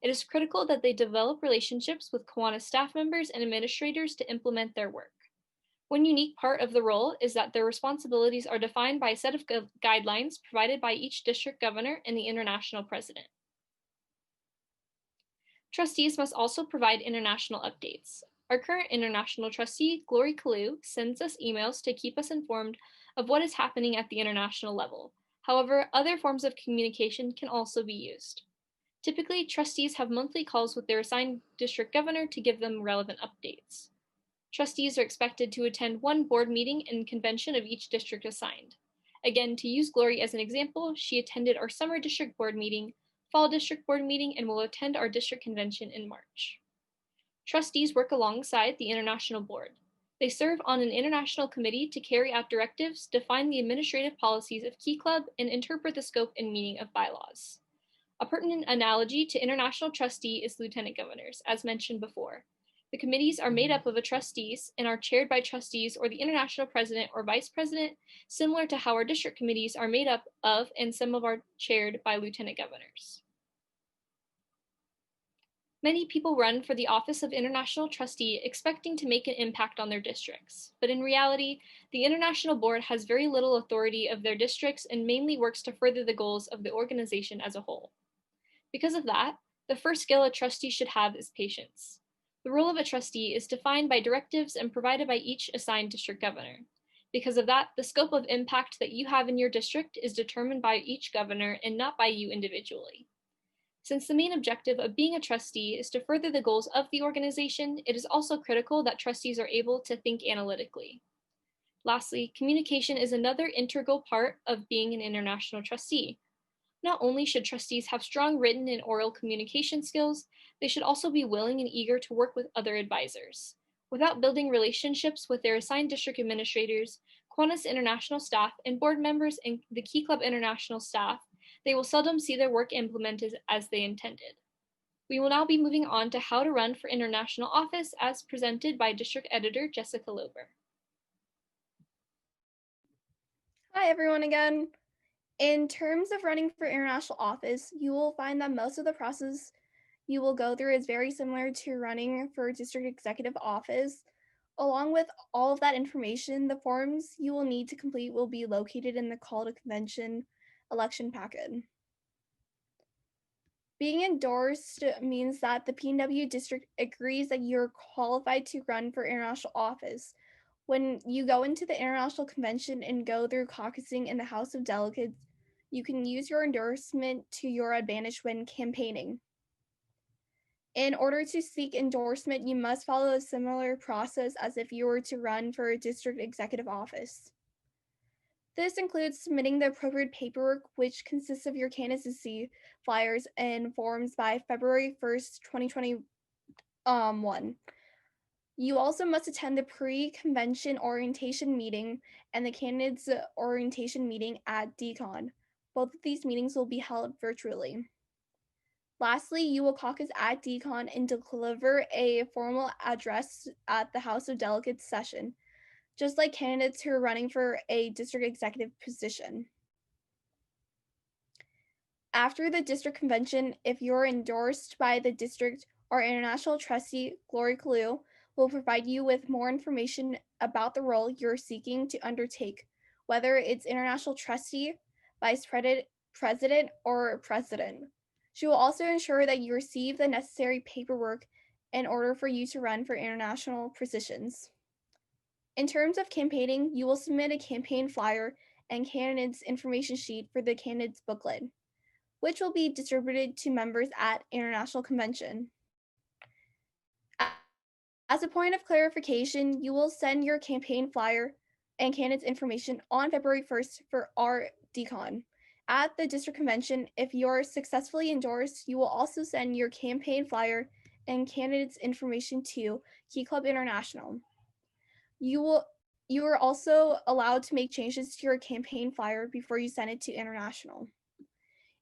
It is critical that they develop relationships with Kiwanis staff members and administrators to implement their work. One unique part of the role is that their responsibilities are defined by a set of guidelines provided by each district governor and the international president. Trustees must also provide international updates. Our current international trustee, Glory Kalu, sends us emails to keep us informed of what is happening at the international level. However, other forms of communication can also be used. Typically, trustees have monthly calls with their assigned district governor to give them relevant updates. Trustees are expected to attend one board meeting and convention of each district assigned. Again, to use Glory as an example, she attended our summer district board meeting, fall district board meeting, and will attend our district convention in March. Trustees work alongside the international board. They serve on an international committee to carry out directives, define the administrative policies of Key Club, and interpret the scope and meaning of bylaws. A pertinent analogy to international trustee is lieutenant governors, as mentioned before. The committees are made up of trustees and are chaired by trustees or the international president or vice president, similar to how our district committees are made up of and some of are chaired by lieutenant governors. Many people run for the office of international trustee expecting to make an impact on their districts, but in reality, the international board has very little authority of their districts and mainly works to further the goals of the organization as a whole. Because of that, the first skill a trustee should have is patience. The role of a trustee is defined by directives and provided by each assigned district governor. Because of that, the scope of impact that you have in your district is determined by each governor and not by you individually. Since the main objective of being a trustee is to further the goals of the organization, it is also critical that trustees are able to think analytically. Lastly, communication is another integral part of being an international trustee. Not only should trustees have strong written and oral communication skills, they should also be willing and eager to work with other advisors. Without building relationships with their assigned district administrators, Kiwanis International staff, and board members and the Key Club International staff, they will seldom see their work implemented as they intended. We will now be moving on to how to run for international office as presented by District Editor Jessica Lober. Hi everyone again. In terms of running for international office, you will find that most of the process you will go through is very similar to running for district executive office. Along with all of that information, the forms you will need to complete will be located in the call to convention election packet. Being endorsed means that the PNW district agrees that you're qualified to run for international office. When you go into the international convention and go through caucusing in the House of Delegates, you can use your endorsement to your advantage when campaigning. In order to seek endorsement, you must follow a similar process as if you were to run for a district executive office. This includes submitting the appropriate paperwork, which consists of your candidacy flyers and forms by February 1st, 2021. You also must attend the pre-convention orientation meeting and the candidates orientation meeting at DCON. Both of these meetings will be held virtually. Lastly, you will caucus at DCON and deliver a formal address at the House of Delegates session, just like candidates who are running for a district executive position. After the district convention, if you're endorsed by the district, our international trustee, Glory Kalu, will provide you with more information about the role you're seeking to undertake, whether it's international trustee, vice president, or president. She will also ensure that you receive the necessary paperwork in order for you to run for international positions. In terms of campaigning, you will submit a campaign flyer and candidate's information sheet for the candidate's booklet, which will be distributed to members at International Convention. As a point of clarification, you will send your campaign flyer and candidate's information on February 1st for our DCON. At the district convention, if you're successfully endorsed, you will also send your campaign flyer and candidate's information to Key Club International. You are also allowed to make changes to your campaign flyer before you send it to International.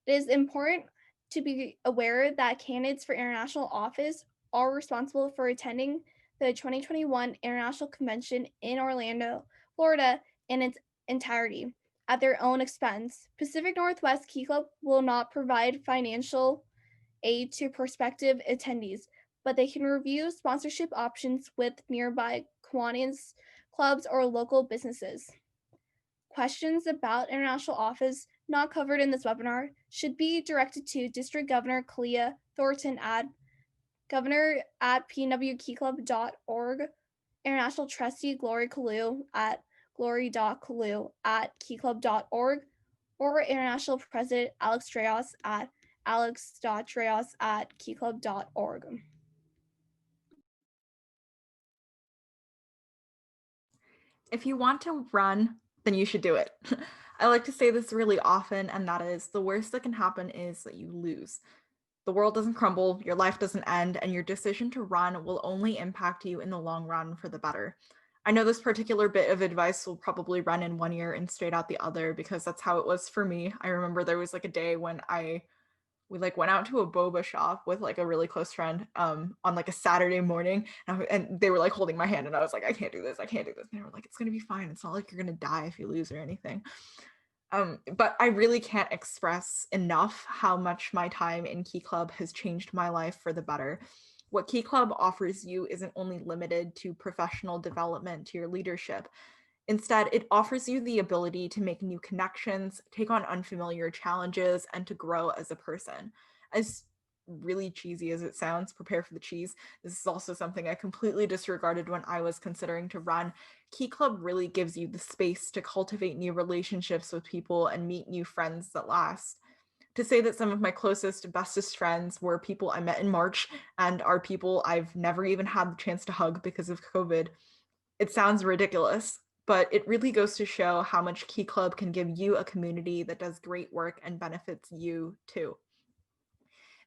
It is important to be aware that candidates for international office are responsible for attending the 2021 International Convention in Orlando, Florida in its entirety at their own expense. Pacific Northwest Key Club will not provide financial aid to prospective attendees, but they can review sponsorship options with nearby Kiwanis clubs, or local businesses. Questions about international office not covered in this webinar should be directed to District Governor Kalia Thornton at governor@pnwkeyclub.org, International Trustee Glory Kalu at glory.kalu@keyclub.org, or International President Alex Dreyos at alex.dreyos@keyclub.org. If you want to run, then you should do it. I like to say this really often, and that is the worst that can happen is that you lose. The world doesn't crumble, your life doesn't end, and your decision to run will only impact you in the long run for the better. I know this particular bit of advice will probably run in one ear and straight out the other because that's how it was for me. I remember there was like a day when we like went out to a boba shop with like a really close friend on like a Saturday morning, and they were like holding my hand, and I was like, I can't do this. And they were like, it's gonna be fine. It's not like you're gonna die if you lose or anything. But I really can't express enough how much my time in Key Club has changed my life for the better. What Key Club offers you isn't only limited to professional development, to your leadership. Instead, it offers you the ability to make new connections, take on unfamiliar challenges, and to grow as a person. As really cheesy as it sounds, prepare for the cheese. This is also something I completely disregarded when I was considering to run. Key Club really gives you the space to cultivate new relationships with people and meet new friends that last. To say that some of my closest, bestest friends were people I met in March and are people I've never even had the chance to hug because of COVID, it sounds ridiculous, but it really goes to show how much Key Club can give you a community that does great work and benefits you too.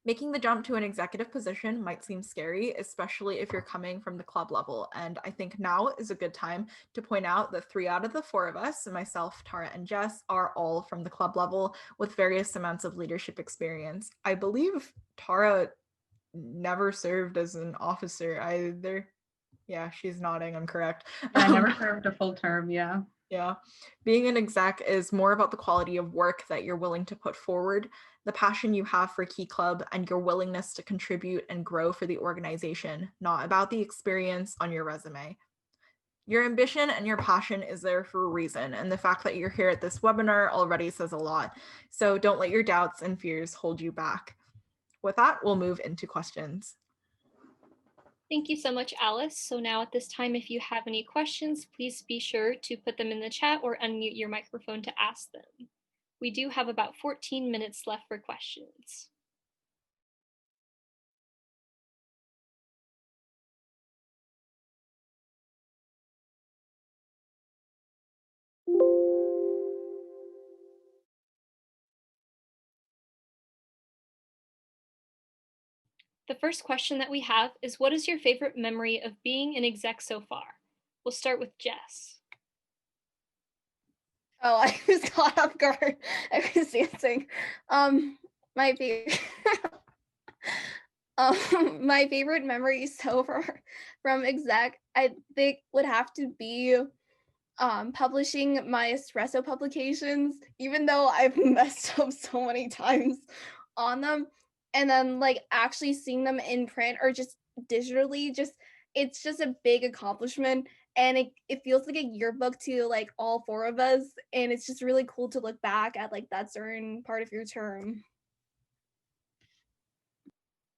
Making the jump to an executive position might seem scary, especially if you're coming from the club level. And I think now is a good time to point out that 3 out of the 4 of us, myself, Tara, and Jess, are all from the club level with various amounts of leadership experience. I believe Tara never served as an officer either. Yeah, she's nodding. I'm correct. I never served a full term. Yeah. Yeah. Being an exec is more about the quality of work that you're willing to put forward, the passion you have for Key Club, and your willingness to contribute and grow for the organization, not about the experience on your resume. Your ambition and your passion is there for a reason, and the fact that you're here at this webinar already says a lot. So don't let your doubts and fears hold you back. With that, we'll move into questions. Thank you so much, Alice. So now at this time, if you have any questions, please be sure to put them in the chat or unmute your microphone to ask them. We do have about 14 minutes left for questions. The first question that we have is, what is your favorite memory of being an exec so far? We'll start with Jess. Oh, I was caught off guard. I was dancing. My favorite, my favorite memory so far from exec, I think would have to be publishing my espresso publications, even though I've messed up so many times on them, and then like actually seeing them in print or just digitally, it's just a big accomplishment, and it feels like a yearbook to like all 4 of us, and it's just really cool to look back at like that certain part of your term.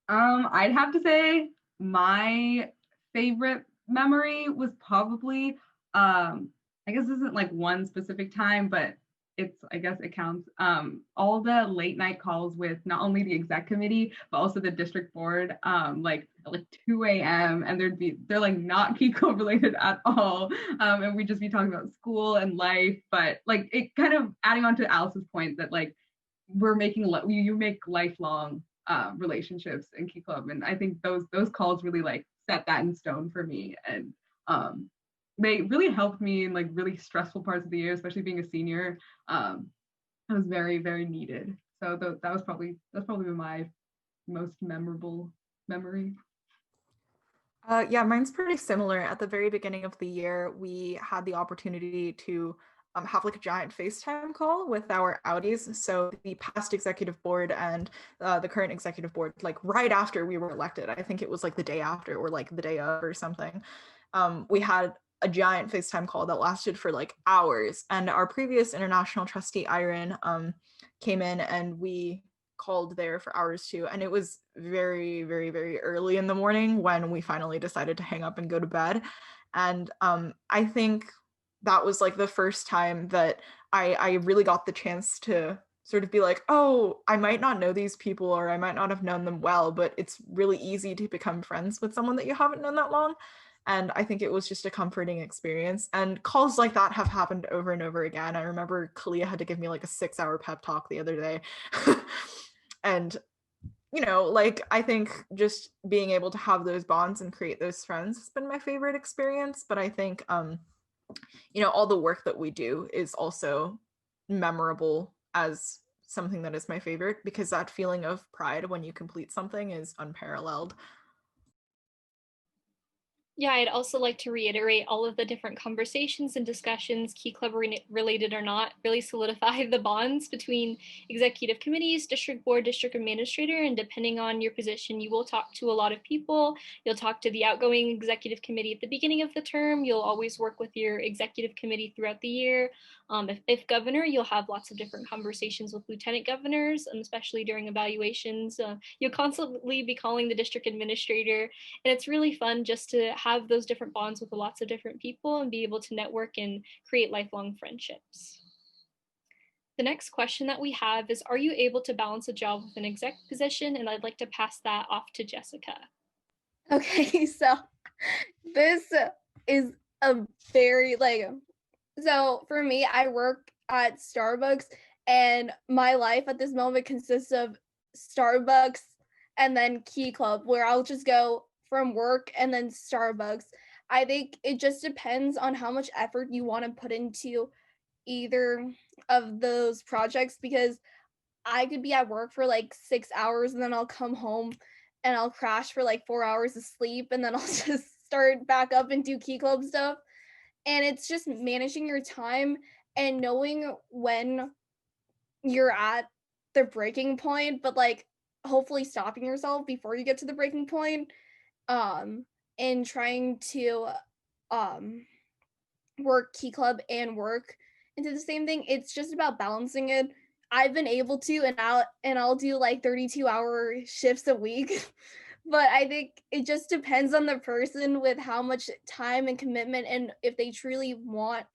I'd have to say my favorite memory was probably I guess this isn't like one specific time, but I guess it counts. All the late night calls with not only the exec committee, but also the district board, like 2 a.m. and they're like not Key Club related at all. And we'd just be talking about school and life, but like it kind of adding on to Alice's point that like you make lifelong relationships in Key Club. And I think those calls really like set that in stone for me. And they really helped me in like really stressful parts of the year, especially being a senior. It was very, very needed. So that's probably my most memorable memory. Yeah, mine's pretty similar. At the very beginning of the year, we had the opportunity to have like a giant FaceTime call with our Audis. So the past executive board and the current executive board, like right after we were elected, I think it was like the day after or like the day of or something. We had a giant FaceTime call that lasted for like hours. And our previous international trustee, Iron, came in and we called there for hours too. And it was very, very, very early in the morning when we finally decided to hang up and go to bed. And I think that was like the first time that I really got the chance to sort of be like, oh, I might not know these people or I might not have known them well, but it's really easy to become friends with someone that you haven't known that long. And I think it was just a comforting experience. And calls like that have happened over and over again. I remember Kalia had to give me like a 6-hour pep talk the other day. And, you know, like, I think just being able to have those bonds and create those friends has been my favorite experience. But I think, you know, all the work that we do is also memorable as something that is my favorite, because that feeling of pride when you complete something is unparalleled. Yeah, I'd also like to reiterate all of the different conversations and discussions, Key Club related or not, really solidify the bonds between executive committees, district board, district administrator, and depending on your position, you will talk to a lot of people. You'll talk to the outgoing executive committee at the beginning of the term. You'll always work with your executive committee throughout the year. If governor, you'll have lots of different conversations with lieutenant governors, and especially during evaluations. You'll constantly be calling the district administrator, and it's really fun just to have those different bonds with lots of different people and be able to network and create lifelong friendships. The next question that we have is, are you able to balance a job with an exec position? And I'd like to pass that off to Jessica. Okay, so this is a very so for me, I work at Starbucks and my life at this moment consists of Starbucks and then Key Club, where I'll just go from work and then Starbucks. I think it just depends on how much effort you want to put into either of those projects, because I could be at work for like 6 hours and then I'll come home and I'll crash for like 4 hours of sleep and then I'll just start back up and do Key Club stuff. And it's just managing your time and knowing when you're at the breaking point, but like hopefully stopping yourself before you get to the breaking point, and trying to work Key Club and work into the same thing. It's just about balancing it. I've been able to, and I'll do like 32-hour shifts a week. But I think it just depends on the person with how much time and commitment and if they truly want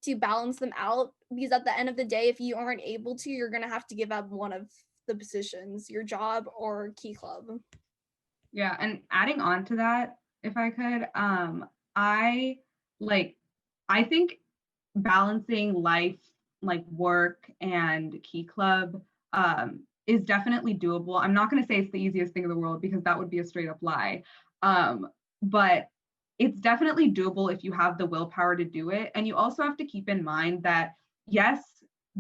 to balance them out. Because at the end of the day, if you aren't able to, you're going to have to give up one of the positions, your job or Key Club. Yeah, and adding on to that, if I could, I think balancing life, like work and Key Club, is definitely doable. I'm not going to say it's the easiest thing in the world because that would be a straight up lie. But it's definitely doable if you have the willpower to do it. And you also have to keep in mind that, yes,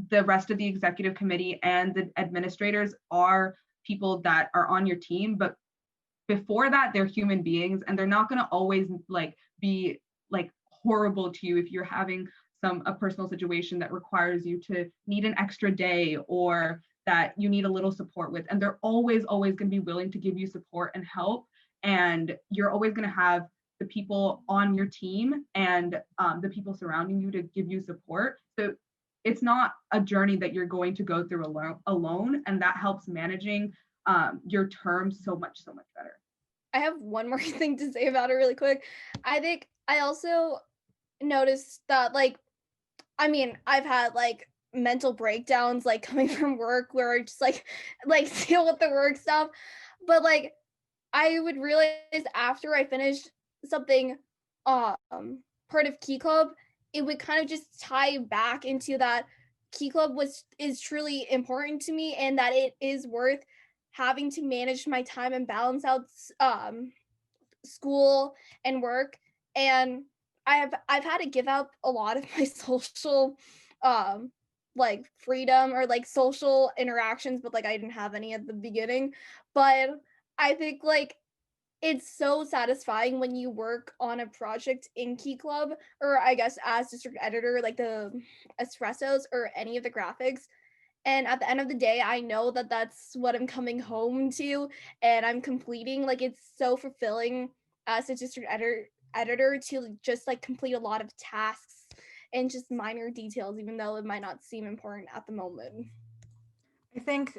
the rest of the executive committee and the administrators are people that are on your team, but before that, they're human beings and they're not going to always be horrible to you if you're having a personal situation that requires you to need an extra day or that you need a little support with. And they're always going to be willing to give you support and help. And you're always going to have the people on your team and the people surrounding you to give you support. So it's not a journey that you're going to go through alone. And that helps managing your terms so much better. I have one more thing to say about it really quick. I think I also noticed that I've had mental breakdowns coming from work where I just deal with the work stuff. But I would realize after I finished something part of Key Club, it would kind of just tie back into that Key Club is truly important to me and that it is worth having to manage my time and balance out school and work. And I've had to give up a lot of my social freedom or social interactions, but I didn't have any at the beginning. But I think it's so satisfying when you work on a project in Key Club, or I guess as district editor, the espressos or any of the graphics. And at the end of the day, I know that that's what I'm coming home to and I'm completing. It's so fulfilling as a district editor to just like complete a lot of tasks and just minor details, even though it might not seem important at the moment. I think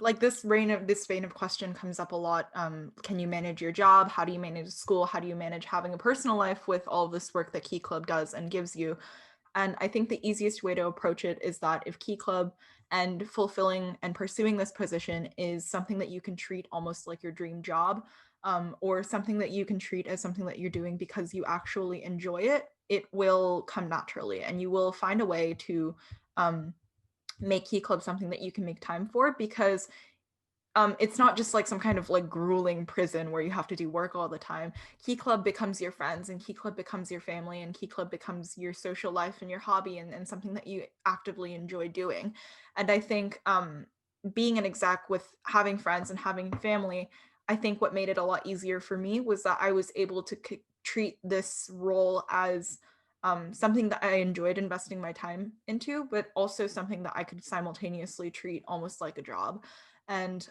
like this vein of question comes up a lot. Can you manage your job? How do you manage school? How do you manage having a personal life with all of this work that Key Club does and gives you? And I think the easiest way to approach it is that if Key Club and fulfilling and pursuing this position is something that you can treat almost like your dream job, or something that you can treat as something that you're doing because you actually enjoy it, it will come naturally, and you will find a way to make Key Club something that you can make time for, because it's not just like some kind of like grueling prison where you have to do work all the time. Key Club becomes your friends, and Key Club becomes your family, and Key Club becomes your social life and your hobby, and something that you actively enjoy doing. And I think being an exec with having friends and having family, I think what made it a lot easier for me was that I was able to treat this role as something that I enjoyed investing my time into, but also something that I could simultaneously treat almost like a job. And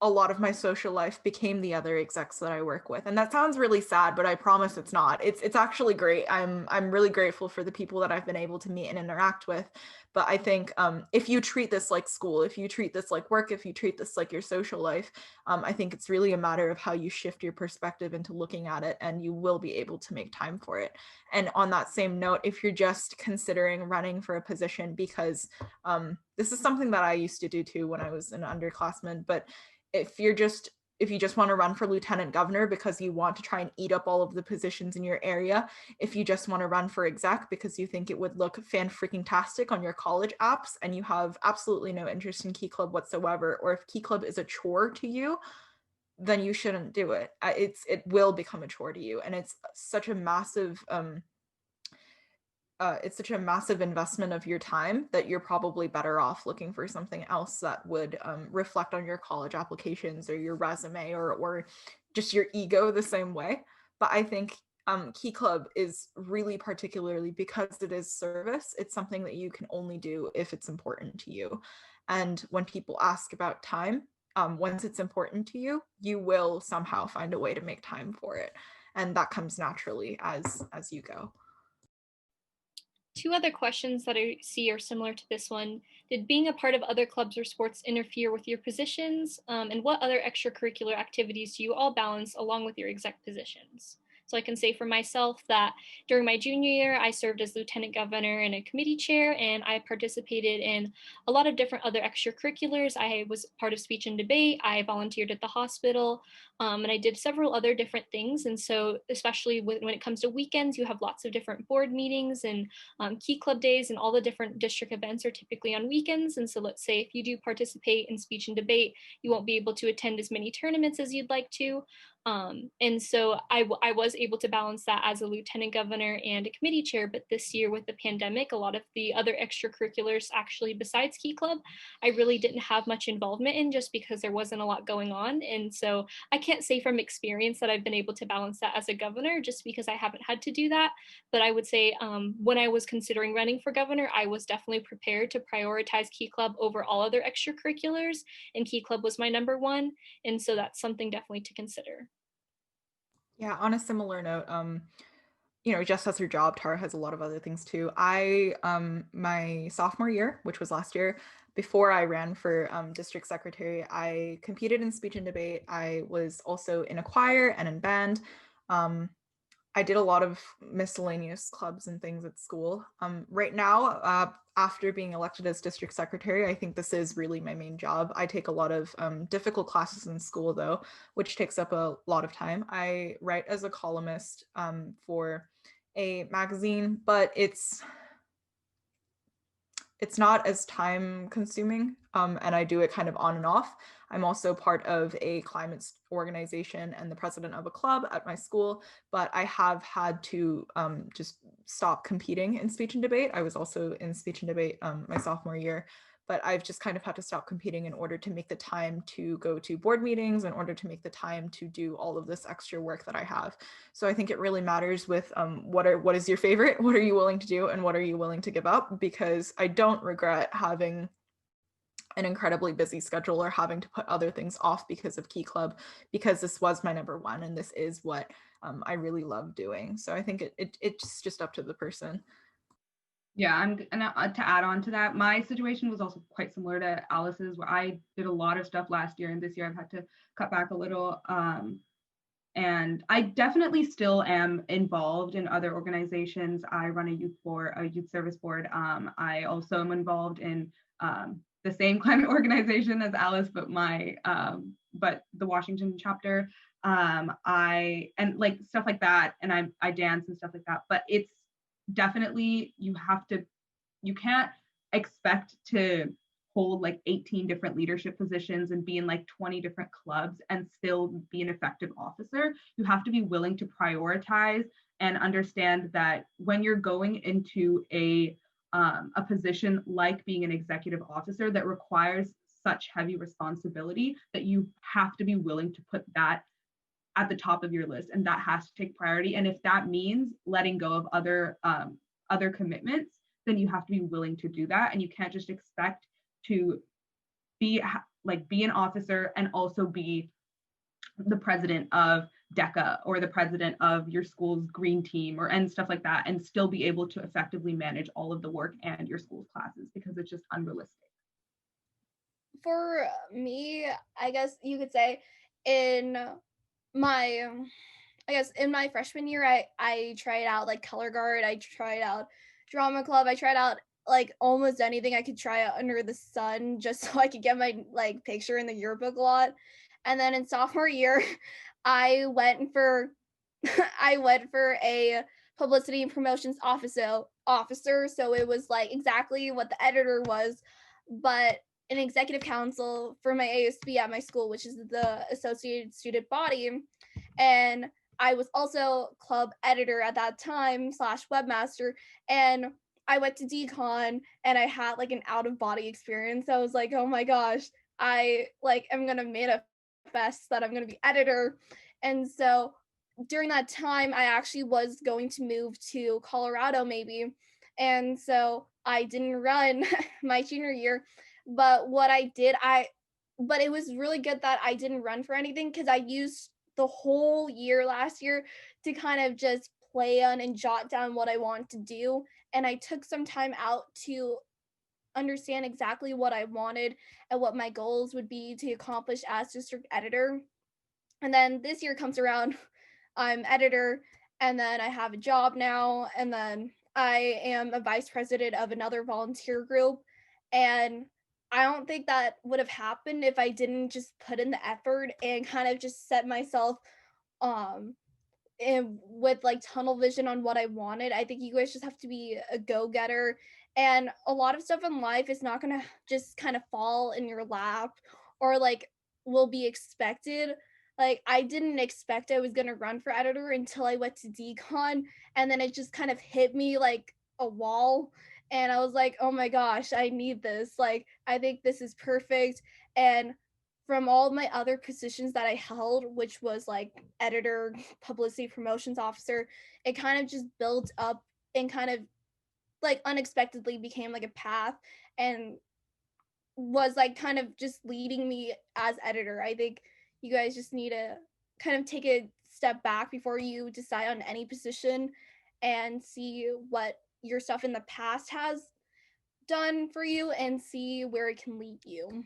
a lot of my social life became the other execs that I work with. And that sounds really sad, but I promise it's not. It's actually great. I'm really grateful for the people that I've been able to meet and interact with. But I think if you treat this like school, if you treat this like work, if you treat this like your social life, I think it's really a matter of how you shift your perspective into looking at it, and you will be able to make time for it. And on that same note, if you're just considering running for a position, because this is something that I used to do too when I was an underclassman, but if you just want to run for lieutenant governor because you want to try and eat up all of the positions in your area, if you just want to run for exec because you think it would look fan-freaking-tastic on your college apps and you have absolutely no interest in Key Club whatsoever, or if Key Club is a chore to you, then you shouldn't do it. It will become a chore to you, and it's such a massive investment of your time that you're probably better off looking for something else that would reflect on your college applications or your resume or just your ego the same way. But I think Key Club is really, particularly because it is service, it's something that you can only do if it's important to you. And when people ask about time, once it's important to you, you will somehow find a way to make time for it. And that comes naturally as you go. Two other questions that I see are similar to this one. Did being a part of other clubs or sports interfere with your positions? And what other extracurricular activities do you all balance along with your exec positions? So I can say for myself that during my junior year, I served as lieutenant governor and a committee chair, and I participated in a lot of different other extracurriculars. I was part of speech and debate. I volunteered at the hospital, and I did several other different things. And so especially when it comes to weekends, you have lots of different board meetings and Key Club days, and all the different district events are typically on weekends. And so let's say if you do participate in speech and debate, you won't be able to attend as many tournaments as you'd like to. And so I was able to balance that as a lieutenant governor and a committee chair. But this year with the pandemic, a lot of the other extracurriculars actually besides Key Club, I really didn't have much involvement in, just because there wasn't a lot going on. And so I can't say from experience that I've been able to balance that as a governor, just because I haven't had to do that. But I would say when I was considering running for governor, I was definitely prepared to prioritize Key Club over all other extracurriculars, and Key Club was my number one. And so that's something definitely to consider. Yeah, on a similar note, just as your job, Tara has a lot of other things too. My sophomore year, which was last year, before I ran for district secretary, I competed in speech and debate. I was also in a choir and in band. I did a lot of miscellaneous clubs and things at school. Right now, after being elected as district secretary, I think this is really my main job. I take a lot of difficult classes in school, though, which takes up a lot of time. I write as a columnist for a magazine, but it's not as time consuming, and I do it kind of on and off. I'm also part of a climate organization and the president of a club at my school, but I have had to just stop competing in speech and debate. I was also in speech and debate my sophomore year, but I've just kind of had to stop competing in order to make the time to go to board meetings, in order to make the time to do all of this extra work that I have. So I think it really matters with what is your favorite, what are you willing to do, and what are you willing to give up, because I don't regret having an incredibly busy schedule or having to put other things off because of Key Club, because this was my number one, and this is what I really love doing. So I think it's just up to the person. Yeah, and to add on to that, my situation was also quite similar to Alice's, where I did a lot of stuff last year, and this year I've had to cut back a little. And I definitely still am involved in other organizations. I run a youth service board. I also am involved in the same climate organization as Alice, but the Washington chapter. I and like stuff like that, and I dance and stuff like that. But it's definitely you can't expect to hold like 18 different leadership positions and be in like 20 different clubs and still be an effective officer. You have to be willing to prioritize and understand that when you're going into a position like being an executive officer that requires such heavy responsibility, that you have to be willing to put that at the top of your list, and that has to take priority. And if that means letting go of other commitments, then you have to be willing to do that. And you can't just expect to be an officer and also be the president of DECA or the president of your school's green team and stuff like that, and still be able to effectively manage all of the work and your school's classes, because it's just unrealistic. For me, I guess you could say in my freshman year, I tried out like color guard, I tried out drama club, I tried out like almost anything I could try out under the sun just so I could get my like picture in the yearbook a lot. And then in sophomore year, I went for a publicity and promotions officer. So it was like exactly what the editor was, but an executive council for my ASB at my school, which is the Associated Student Body. And I was also club editor at that time / webmaster. And I went to DCON and I had like an out of body experience. I was like, oh my gosh, I like am gonna manifest that I'm gonna be editor. And so during that time, I actually was going to move to Colorado maybe. And so I didn't run my junior year. But but it was really good that I didn't run for anything, because I used the whole year last year to kind of just plan and jot down what I want to do. And I took some time out to understand exactly what I wanted and what my goals would be to accomplish as district editor. And then this year comes around, I'm editor, and then I have a job now, and then I am a vice president of another volunteer group. And I don't think that would have happened if I didn't just put in the effort and kind of just set myself with like tunnel vision on what I wanted. I think you guys just have to be a go-getter, and a lot of stuff in life is not gonna just kind of fall in your lap or like will be expected. Like I didn't expect I was gonna run for editor until I went to DCON, and then it just kind of hit me like a wall, and I was like, oh my gosh, I need this. Like I think this is perfect. And from all my other positions that I held, which was like editor, publicity promotions officer, it kind of just built up and kind of like unexpectedly became like a path and was like kind of just leading me as editor. I think you guys just need to kind of take a step back before you decide on any position and see what your stuff in the past has done for you and see where it can lead you.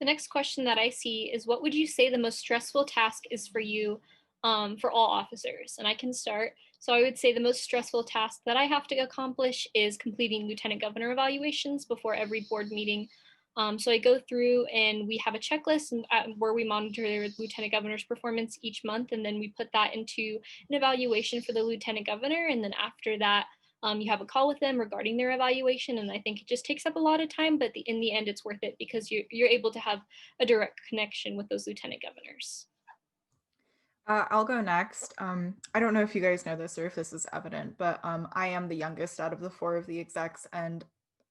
The next question that I see is, what would you say the most stressful task is for you for all officers? And I can start. So I would say the most stressful task that I have to accomplish is completing lieutenant governor evaluations before every board meeting. So I go through and we have a checklist where we monitor the lieutenant governor's performance each month, and then we put that into an evaluation for the lieutenant governor. And then after that, you have a call with them regarding their evaluation, and I think it just takes up a lot of time, but in the end, it's worth it because you're able to have a direct connection with those lieutenant governors. I'll go next. I don't know if you guys know this or if this is evident, but I am the youngest out of the 4 of the execs, and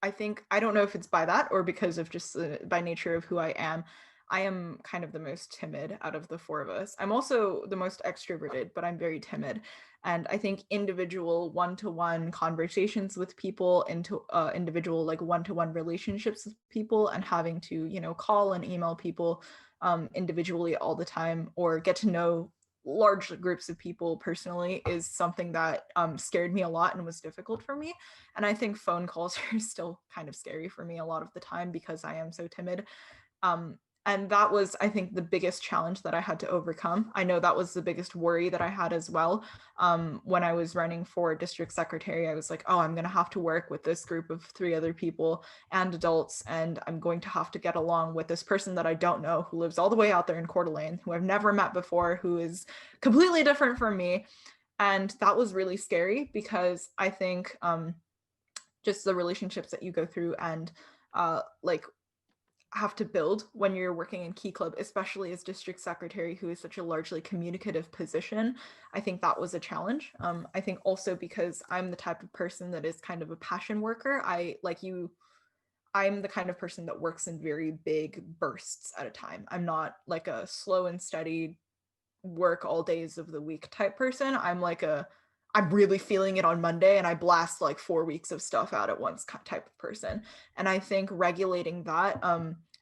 I don't know if it's by that or because of just by nature of who I am kind of the most timid out of the 4 of us. I'm also the most extroverted, but I'm very timid. And I think individual one-to-one conversations with people, into individual like one-to-one relationships with people, and having to, call and email people individually all the time, or get to know large groups of people personally is something that scared me a lot and was difficult for me. And I think phone calls are still kind of scary for me a lot of the time because I am so timid. And that was, I think, the biggest challenge that I had to overcome. I know that was the biggest worry that I had as well. When I was running for district secretary, I was like, oh, I'm going to have to work with this group of 3 other people and adults, and I'm going to have to get along with this person that I don't know, who lives all the way out there in Coeur d'Alene, who I've never met before, who is completely different from me. And that was really scary because I think just the relationships that you go through and like have to build when you're working in Key Club, especially as district secretary, who is such a largely communicative position. I think that was a challenge. I think also because I'm the type of person that is kind of a passion worker. I'm the kind of person that works in very big bursts at a time. I'm not like a slow and steady work all days of the week type person. I'm really feeling it on Monday and I blast like 4 weeks of stuff out at once type of person. And I think regulating that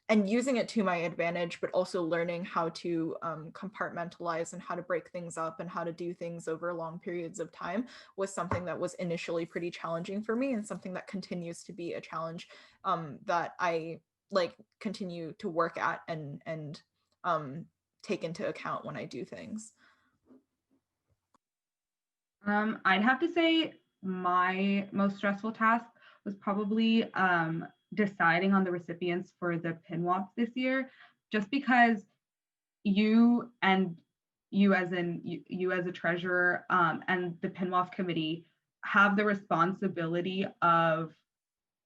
and using it to my advantage, but also learning how to compartmentalize and how to break things up and how to do things over long periods of time was something that was initially pretty challenging for me, and something that continues to be a challenge that I like continue to work at and take into account when I do things. I'd have to say my most stressful task was probably deciding on the recipients for the pinwalks this year, just because you as a treasurer and the pinwalk committee have the responsibility of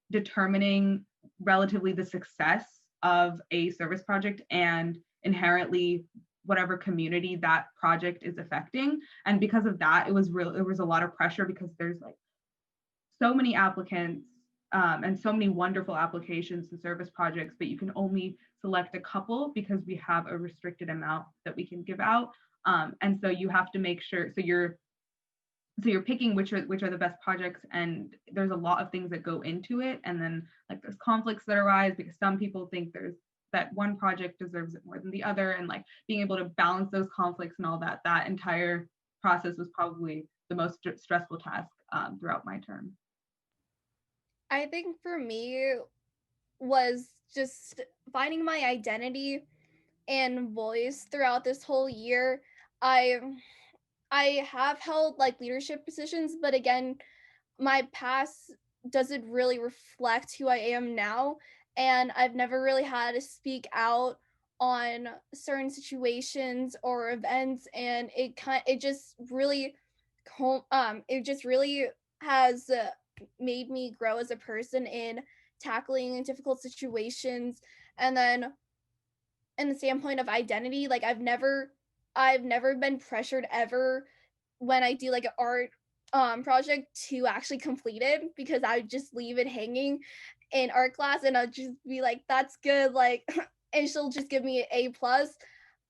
determining relatively the success of a service project and inherently whatever community that project is affecting. And because of that, it was a lot of pressure because there's like so many applicants and so many wonderful applications to service projects, but you can only select a couple because we have a restricted amount that we can give out. And so you have to make sure, so you're picking which are the best projects, and there's a lot of things that go into it. And then like there's conflicts that arise because some people think there's that one project deserves it more than the other, and like being able to balance those conflicts and all that entire process was probably the most stressful task throughout my term. I think for me was just finding my identity and voice throughout this whole year. I have held like leadership positions, but again, my past doesn't really reflect who I am now, and I've never really had to speak out on certain situations or events, and it just really has made me grow as a person in tackling difficult situations. And then in the standpoint of identity, like I've never been pressured ever when I do like an art project to actually complete it, because I would just leave it hanging in art class and I'll just be like, that's good, like and she'll just give me an A+.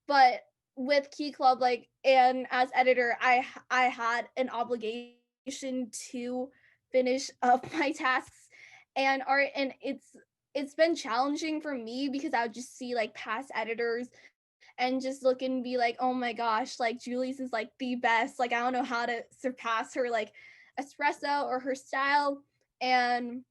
But with Key Club, like, and as editor, I had an obligation to finish up my tasks and art, and it's been challenging for me because I would just see like past editors and just look and be like, oh my gosh, like Julie's is like the best. Like I don't know how to surpass her like espresso or her style. And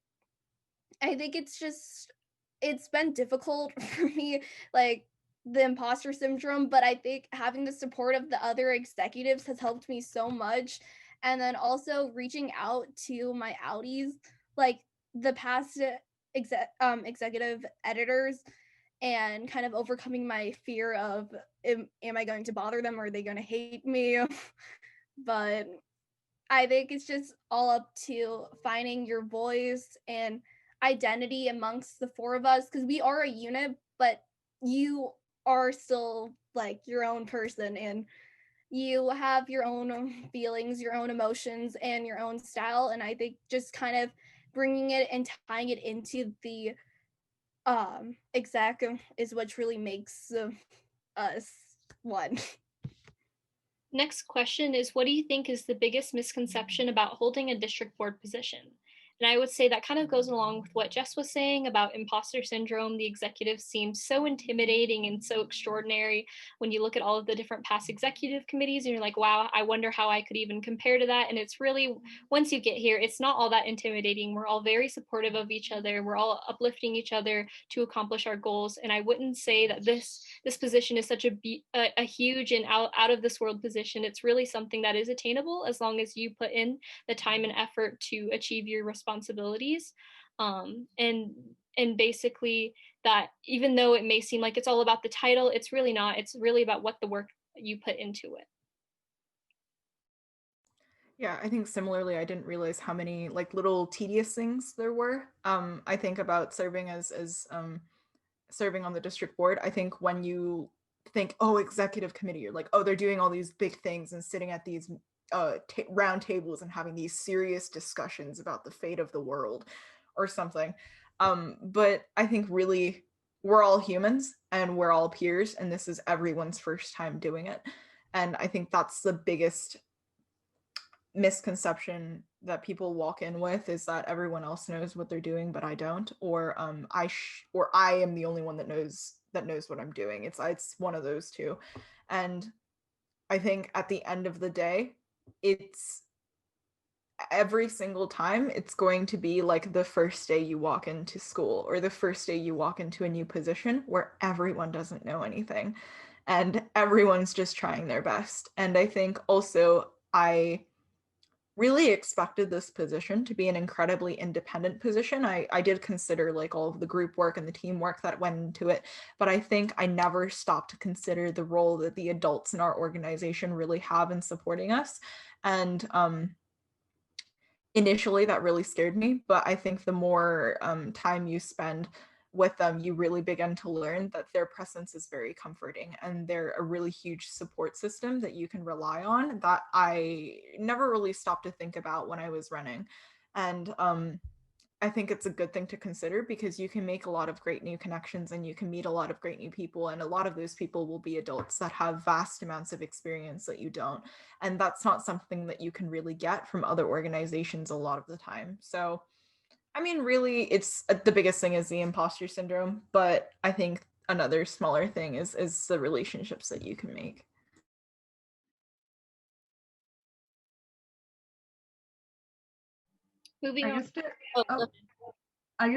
I think it's been difficult for me, like the imposter syndrome, but I think having the support of the other executives has helped me so much. And then also reaching out to my outies, like the past executive editors, and kind of overcoming my fear of am I going to bother them, or are they going to hate me? But I think it's just all up to finding your voice and identity amongst the 4 of us, because we are a unit, but you are still like your own person, and you have your own feelings, your own emotions, and your own style. And I think just kind of bringing it and tying it into the exec is what really makes us one. Next question is, what do you think is the biggest misconception about holding a district board position? And I would say that kind of goes along with what Jess was saying about imposter syndrome. The executive seems so intimidating and so extraordinary when you look at all of the different past executive committees and you're like, wow, I wonder how I could even compare to that. And it's really, once you get here, it's not all that intimidating. We're all very supportive of each other. We're all uplifting each other to accomplish our goals. And I wouldn't say that this position is such a huge and out of this world position. It's really something that is attainable as long as you put in the time and effort to achieve your responsibilities. And basically that even though it may seem like it's all about the title, it's really not. It's really about what the work you put into it. Yeah, I think similarly, I didn't realize how many like little tedious things there were. I think about serving as serving on the district board. I think when you think, oh, executive committee, you're like, oh, they're doing all these big things and sitting at these round tables and having these serious discussions about the fate of the world or something. But I think really we're all humans and we're all peers, and this is everyone's first time doing it. And I think that's the biggest misconception that people walk in with, is that everyone else knows what they're doing but I don't, or I am the only one that knows what I'm doing. It's one of those two. And I think at the end of the day, it's every single time it's going to be like the first day you walk into school or the first day you walk into a new position where everyone doesn't know anything and everyone's just trying their best. And I think also I really expected this position to be an incredibly independent position. I did consider like all of the group work and the teamwork that went into it, but I think I never stopped to consider the role that the adults in our organization really have in supporting us. And initially that really scared me, but I think the more time you spend with them, you really begin to learn that their presence is very comforting and they're a really huge support system that you can rely on, that I never really stopped to think about when I was running. And I think it's a good thing to consider because you can make a lot of great new connections and you can meet a lot of great new people. And a lot of those people will be adults that have vast amounts of experience that you don't. And that's not something that you can really get from other organizations a lot of the time. So, I mean, really, it's the biggest thing is the imposter syndrome. But I think another smaller thing is the relationships that you can make. Moving I on. guess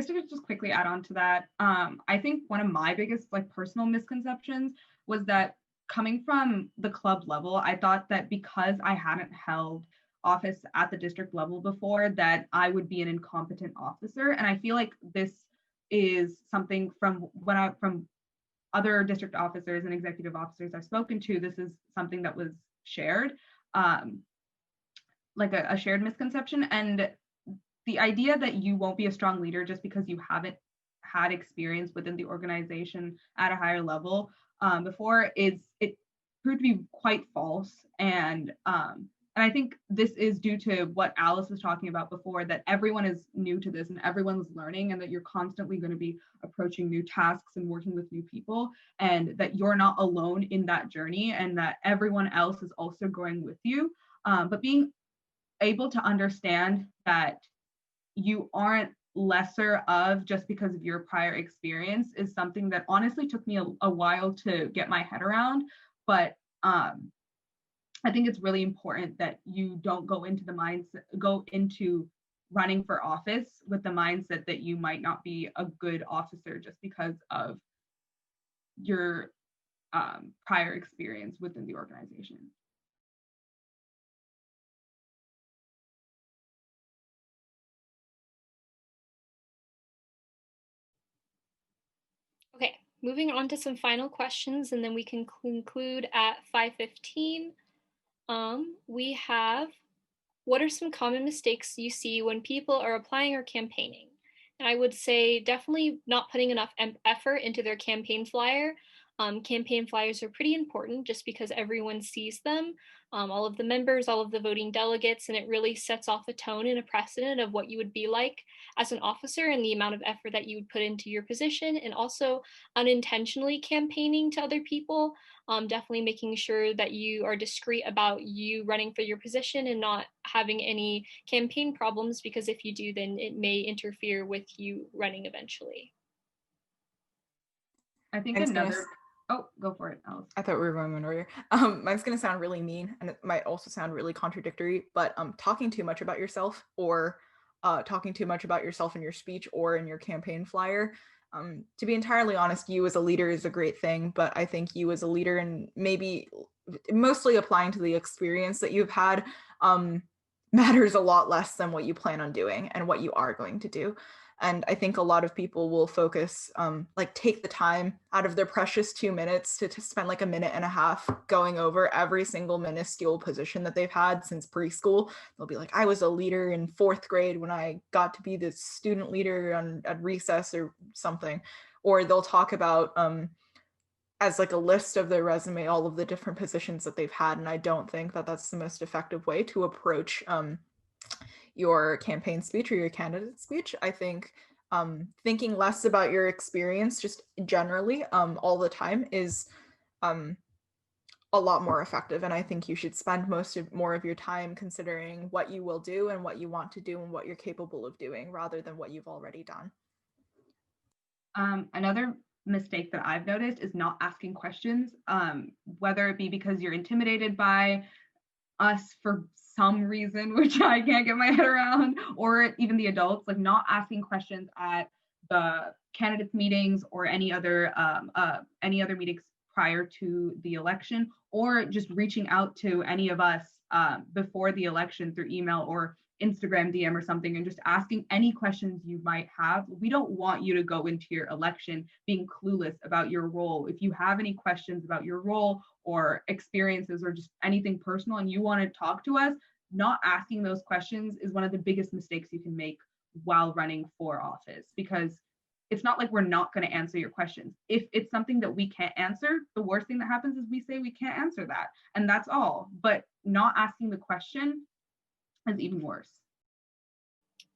to just quickly add on to that, I think one of my biggest like personal misconceptions was that coming from the club level, I thought that because I hadn't held office at the district level before, that I would be an incompetent officer. And I feel like this is something from other district officers and executive officers I've spoken to, this is something that was shared, like a shared misconception. And the idea that you won't be a strong leader just because you haven't had experience within the organization at a higher level before it proved to be quite false. And I think this is due to what Alice was talking about before, that everyone is new to this and everyone's learning, and that you're constantly going to be approaching new tasks and working with new people, and that you're not alone in that journey and that everyone else is also growing with you. But being able to understand that you aren't lesser of just because of your prior experience is something that honestly took me a while to get my head around. But I think it's really important that you don't go into running for office with the mindset that you might not be a good officer just because of your prior experience within the organization. Okay, moving on to some final questions, and then we can conclude at 5:15. We have, what are some common mistakes you see when people are applying or campaigning? And I would say definitely not putting enough effort into their campaign flyer. Campaign flyers are pretty important just because everyone sees them, all of the members, all of the voting delegates, and it really sets off a tone and a precedent of what you would be like as an officer and the amount of effort that you would put into your position, and also unintentionally campaigning to other people. Definitely making sure that you are discreet about you running for your position and not having any campaign problems, because if you do, then it may interfere with you running eventually. I think Thanks, another. Dennis. Oh, go for it, Alice. I thought we were going one earlier. Mine's gonna sound really mean, and it might also sound really contradictory, but talking too much about yourself, or talking too much about yourself in your speech or in your campaign flyer. To be entirely honest, you as a leader is a great thing, but I think you as a leader, and maybe mostly applying to the experience that you've had, matters a lot less than what you plan on doing and what you are going to do. And I think a lot of people will focus, like take the time out of their precious 2 minutes to spend like a minute and a half going over every single minuscule position that they've had since preschool. They'll be like, I was a leader in 4th grade when I got to be the student leader at recess or something. Or they'll talk about, as like a list of their resume, all of the different positions that they've had. And I don't think that that's the most effective way to approach your campaign speech or your candidate speech. I think thinking less about your experience just generally all the time is a lot more effective. And I think you should spend more of your time considering what you will do and what you want to do and what you're capable of doing rather than what you've already done. Another mistake that I've noticed is not asking questions, whether it be because you're intimidated by us for some reason, which I can't get my head around, or even the adults, like not asking questions at the candidates meetings or any other meetings prior to the election, or just reaching out to any of us before the election through email or Instagram DM or something, and just asking any questions you might have. We don't want you to go into your election being clueless about your role. If you have any questions about your role or experiences or just anything personal and you want to talk to us, not asking those questions is one of the biggest mistakes you can make while running for office, because it's not like we're not going to answer your questions. If it's something that we can't answer, the worst thing that happens is we say we can't answer that, and that's all. But not asking the question is even worse.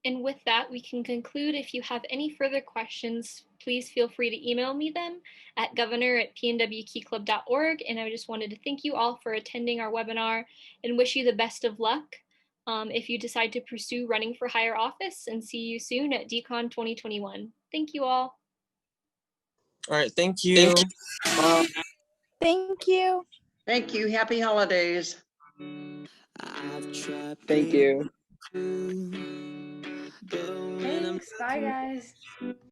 And with that, we can conclude. If you have any further questions, please feel free to email me them at governor@pnwkeyclub.org. And I just wanted to thank you all for attending our webinar and wish you the best of luck if you decide to pursue running for higher office, and see you soon at DCON 2021. Thank you all. All right, thank you. Thank you. Thank you. Happy holidays. Thank you. Thanks. Bye, guys.